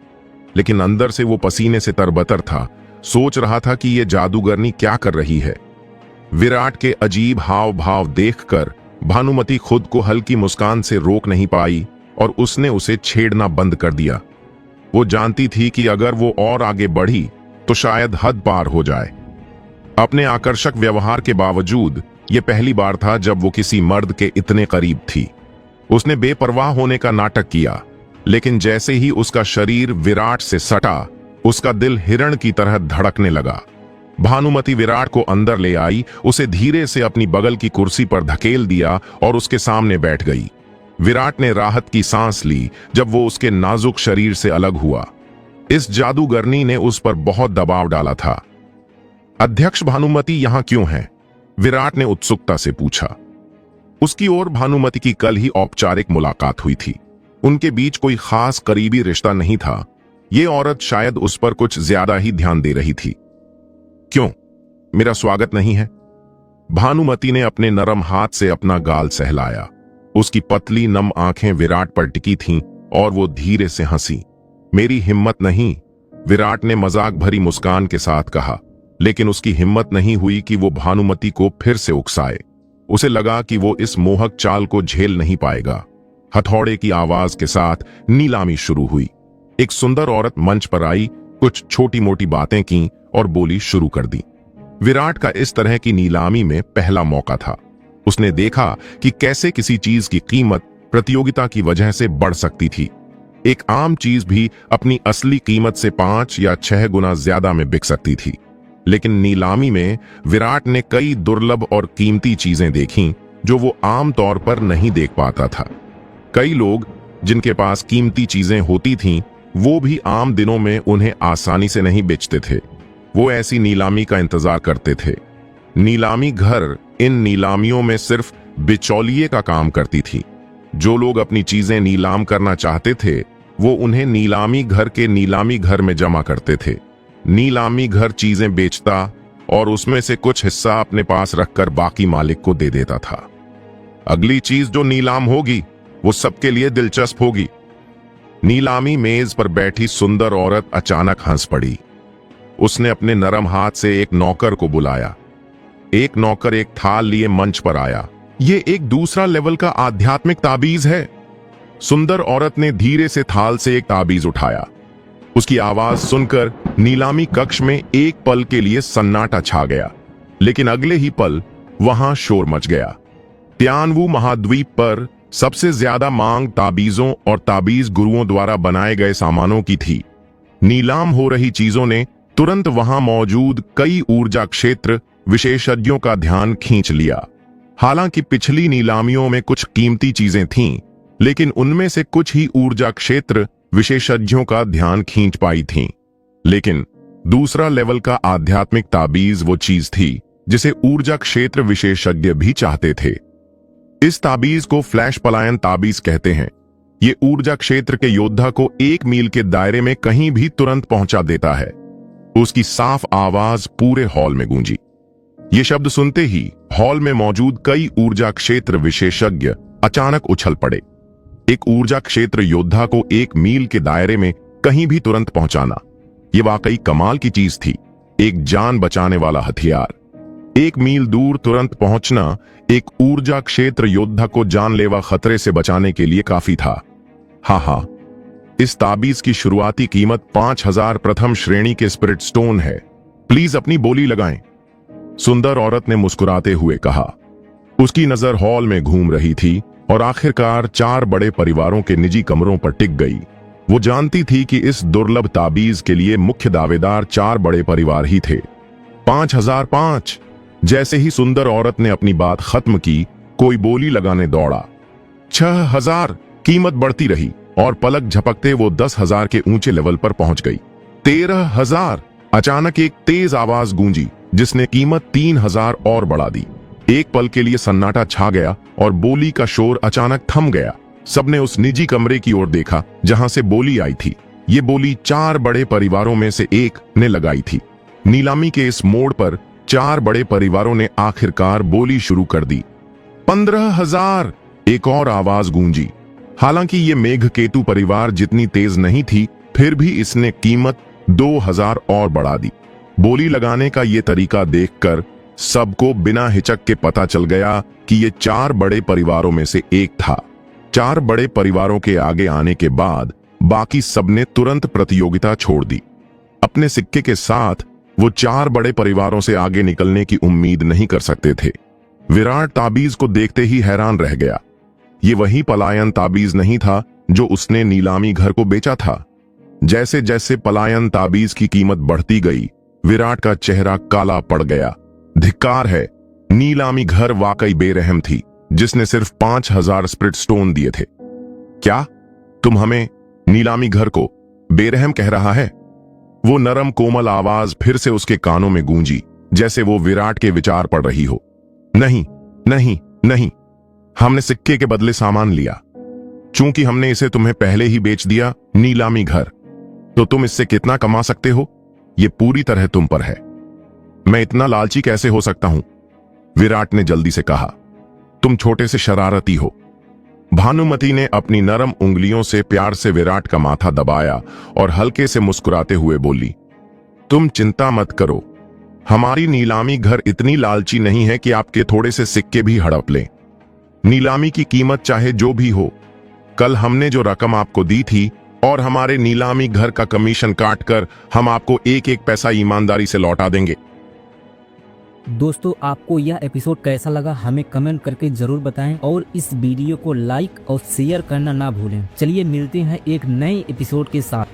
लेकिन अंदर से वो पसीने से तरबतर था। सोच रहा था कि ये जादूगरनी क्या कर रही है। विराट के अजीब हाव भाव देखकर भानुमति खुद को हल्की मुस्कान से रोक नहीं पाई और उसने उसे छेड़ना बंद कर दिया। वो जानती थी कि अगर वो और आगे बढ़ी तो शायद हद पार हो जाए। अपने आकर्षक व्यवहार के बावजूद ये पहली बार था जब वो किसी मर्द के इतने करीब थी। उसने बेपरवाह होने का नाटक किया, लेकिन जैसे ही उसका शरीर विराट से सटा, उसका दिल हिरण की तरह धड़कने लगा। भानुमति विराट को अंदर ले आई, उसे धीरे से अपनी बगल की कुर्सी पर धकेल दिया और उसके सामने बैठ गई। विराट ने राहत की सांस ली जब वो उसके नाजुक शरीर से अलग हुआ। इस जादूगरनी ने उस पर बहुत दबाव डाला था। अध्यक्ष भानुमति यहां क्यों है? विराट ने उत्सुकता से पूछा। उसकी और भानुमति की कल ही औपचारिक मुलाकात हुई थी। उनके बीच कोई खास करीबी रिश्ता नहीं था। ये औरत शायद उस पर कुछ ज्यादा ही ध्यान दे रही थी। क्यों, मेरा स्वागत नहीं है? भानुमति ने अपने नरम हाथ से अपना गाल सहलाया। उसकी पतली नम आंखें विराट पर टिकी थीं और वो धीरे से हंसी। मेरी हिम्मत नहीं, विराट ने मजाक भरी मुस्कान के साथ कहा, लेकिन उसकी हिम्मत नहीं हुई कि वो भानुमति को फिर से उकसाए। उसे लगा कि वो इस मोहक चाल को झेल नहीं पाएगा। हथौड़े की आवाज के साथ नीलामी शुरू हुई। एक सुंदर औरत मंच पर आई, कुछ छोटी मोटी बातें की और बोली शुरू कर दी। विराट का इस तरह की नीलामी में पहला मौका था। उसने देखा कि कैसे किसी चीज की कीमत प्रतियोगिता की वजह से बढ़ सकती थी। एक आम चीज भी अपनी असली कीमत से 5 या 6 गुना ज्यादा में बिक सकती थी। लेकिन नीलामी में विराट ने कई दुर्लभ और कीमती चीजें देखीं जो वो आम तौर पर नहीं देख पाता था। कई लोग जिनके पास कीमती चीजें होती थीं, वो भी आम दिनों में उन्हें आसानी से नहीं बेचते थे। वो ऐसी नीलामी का इंतजार करते थे। नीलामी घर इन नीलामियों में सिर्फ बिचौलिए का काम करती थी। जो लोग अपनी चीजें नीलाम करना चाहते थे, वो उन्हें नीलामी घर के नीलामी घर में जमा करते थे। नीलामी घर चीजें बेचता और उसमें से कुछ हिस्सा अपने पास रखकर बाकी मालिक को दे देता था। अगली चीज जो नीलाम होगी वो सबके लिए दिलचस्प होगी। नीलामी मेज पर बैठी सुंदर औरत अचानक हंस पड़ी। उसने अपने नरम हाथ से एक नौकर को बुलाया। एक नौकर एक थाल लिए मंच पर आया। ये एक दूसरा लेवल का आध्यात्मिक ताबीज है। सुंदर औरत ने धीरे से थाल से एक ताबीज उठाया। उसकी आवाज सुनकर नीलामी कक्ष में एक पल के लिए सन्नाटा छा गया, लेकिन अगले ही पल वहां शोर मच गया। त्यानवू महाद्वीप पर सबसे ज्यादा मांग ताबीजों और ताबीज गुरुओं द्वारा बनाए गए सामानों की थी। नीलाम हो रही चीजों ने तुरंत वहां मौजूद कई ऊर्जा क्षेत्र विशेषज्ञों का ध्यान खींच लिया। हालांकि पिछली नीलामियों में कुछ कीमती चीजें थीं, लेकिन उनमें से कुछ ही ऊर्जा क्षेत्र विशेषज्ञों का ध्यान खींच पाई थीं। लेकिन दूसरा लेवल का आध्यात्मिक ताबीज वो चीज थी जिसे ऊर्जा क्षेत्र विशेषज्ञ भी चाहते थे। इस ताबीज को फ्लैश पलायन ताबीज कहते हैं। ये ऊर्जा क्षेत्र के योद्धा को 1 मील के दायरे में कहीं भी तुरंत पहुंचा देता है। उसकी साफ आवाज पूरे हॉल में गूंजी। ये शब्द सुनते ही हॉल में मौजूद कई ऊर्जा क्षेत्र विशेषज्ञ अचानक उछल पड़े। एक ऊर्जा क्षेत्र योद्धा को 1 मील के दायरे में कहीं भी तुरंत पहुंचाना, ये वाकई कमाल की चीज थी। एक जान बचाने वाला हथियार। 1 मील दूर तुरंत पहुंचना एक ऊर्जा क्षेत्र योद्धा को जानलेवा खतरे से बचाने के लिए काफी था। हाँ, इस ताबीज की शुरुआती कीमत 5000 प्रथम श्रेणी के स्पिरिट स्टोन है। प्लीज अपनी बोली लगाएं। सुंदर औरत ने मुस्कुराते हुए कहा। उसकी नजर हॉल में घूम रही थी और आखिरकार 4 बड़े परिवारों के निजी कमरों पर टिक गई। वो जानती थी कि इस दुर्लभ ताबीज के लिए मुख्य दावेदार 4 बड़े परिवार ही थे। 5005। जैसे ही सुंदर औरत ने अपनी बात खत्म की, कोई बोली लगाने दौड़ा। 6000। कीमत बढ़ती रही और पलक झपकते वो 10,000 के ऊंचे लेवल पर पहुंच गई। 13,000। अचानक एक तेज आवाज गूंजी जिसने कीमत 3,000 और बढ़ा दी। एक पल के लिए सन्नाटा छा गया और बोली का शोर अचानक थम गया। सबने उस निजी कमरे की ओर देखा जहां से बोली आई थी। ये बोली 4 बड़े परिवारों में से एक ने लगाई थी। नीलामी के इस मोड़ पर 4 बड़े परिवारों ने आखिरकार बोली शुरू कर दी। 15,000। एक और आवाज गूंजी। हालांकि ये मेघकेतु परिवार जितनी तेज नहीं थी, फिर भी इसने कीमत 2,000 और बढ़ा दी। बोली लगाने का ये तरीका देखकर सबको बिना हिचक के पता चल गया कि ये 4 बड़े परिवारों में से एक था। 4 बड़े परिवारों के आगे आने के बाद बाकी सबने तुरंत प्रतियोगिता छोड़ दी। अपने सिक्के के साथ वो 4 बड़े परिवारों से आगे निकलने की उम्मीद नहीं कर सकते थे। विराट ताबीज को देखते ही हैरान रह गया। ये वही पलायन ताबीज नहीं था जो उसने नीलामी घर को बेचा था। जैसे जैसे पलायन ताबीज की कीमत बढ़ती गई, विराट का चेहरा काला पड़ गया। धिक्कार है, नीलामी घर वाकई बेरहम थी जिसने सिर्फ 5,000 स्पिरिट स्टोन दिए थे। क्या तुम हमें नीलामी घर को बेरहम कह रहा है? वो नरम कोमल आवाज फिर से उसके कानों में गूंजी, जैसे वो विराट के विचार पढ़ रही हो। नहीं नहीं नहीं, हमने सिक्के के बदले सामान लिया। चूंकि हमने इसे तुम्हें पहले ही बेच दिया नीलामी घर, तो तुम इससे कितना कमा सकते हो, ये पूरी तरह तुम पर है। मैं इतना लालची कैसे हो सकता हूं? विराट ने जल्दी से कहा। तुम छोटे से शरारती हो। भानुमति ने अपनी नरम उंगलियों से प्यार से विराट का माथा दबाया और हल्के से मुस्कुराते हुए बोली, तुम चिंता मत करो, हमारी नीलामी घर इतनी लालची नहीं है कि आपके थोड़े से सिक्के भी हड़प लें। नीलामी की कीमत चाहे जो भी हो, कल हमने जो रकम आपको दी थी और हमारे नीलामी घर का कमीशन काटकर हम आपको 1-1 पैसा ईमानदारी से लौटा देंगे। दोस्तों, आपको यह एपिसोड कैसा लगा हमें कमेंट करके जरूर बताएं और इस वीडियो को लाइक और शेयर करना ना भूलें। चलिए मिलते हैं एक नए एपिसोड के साथ।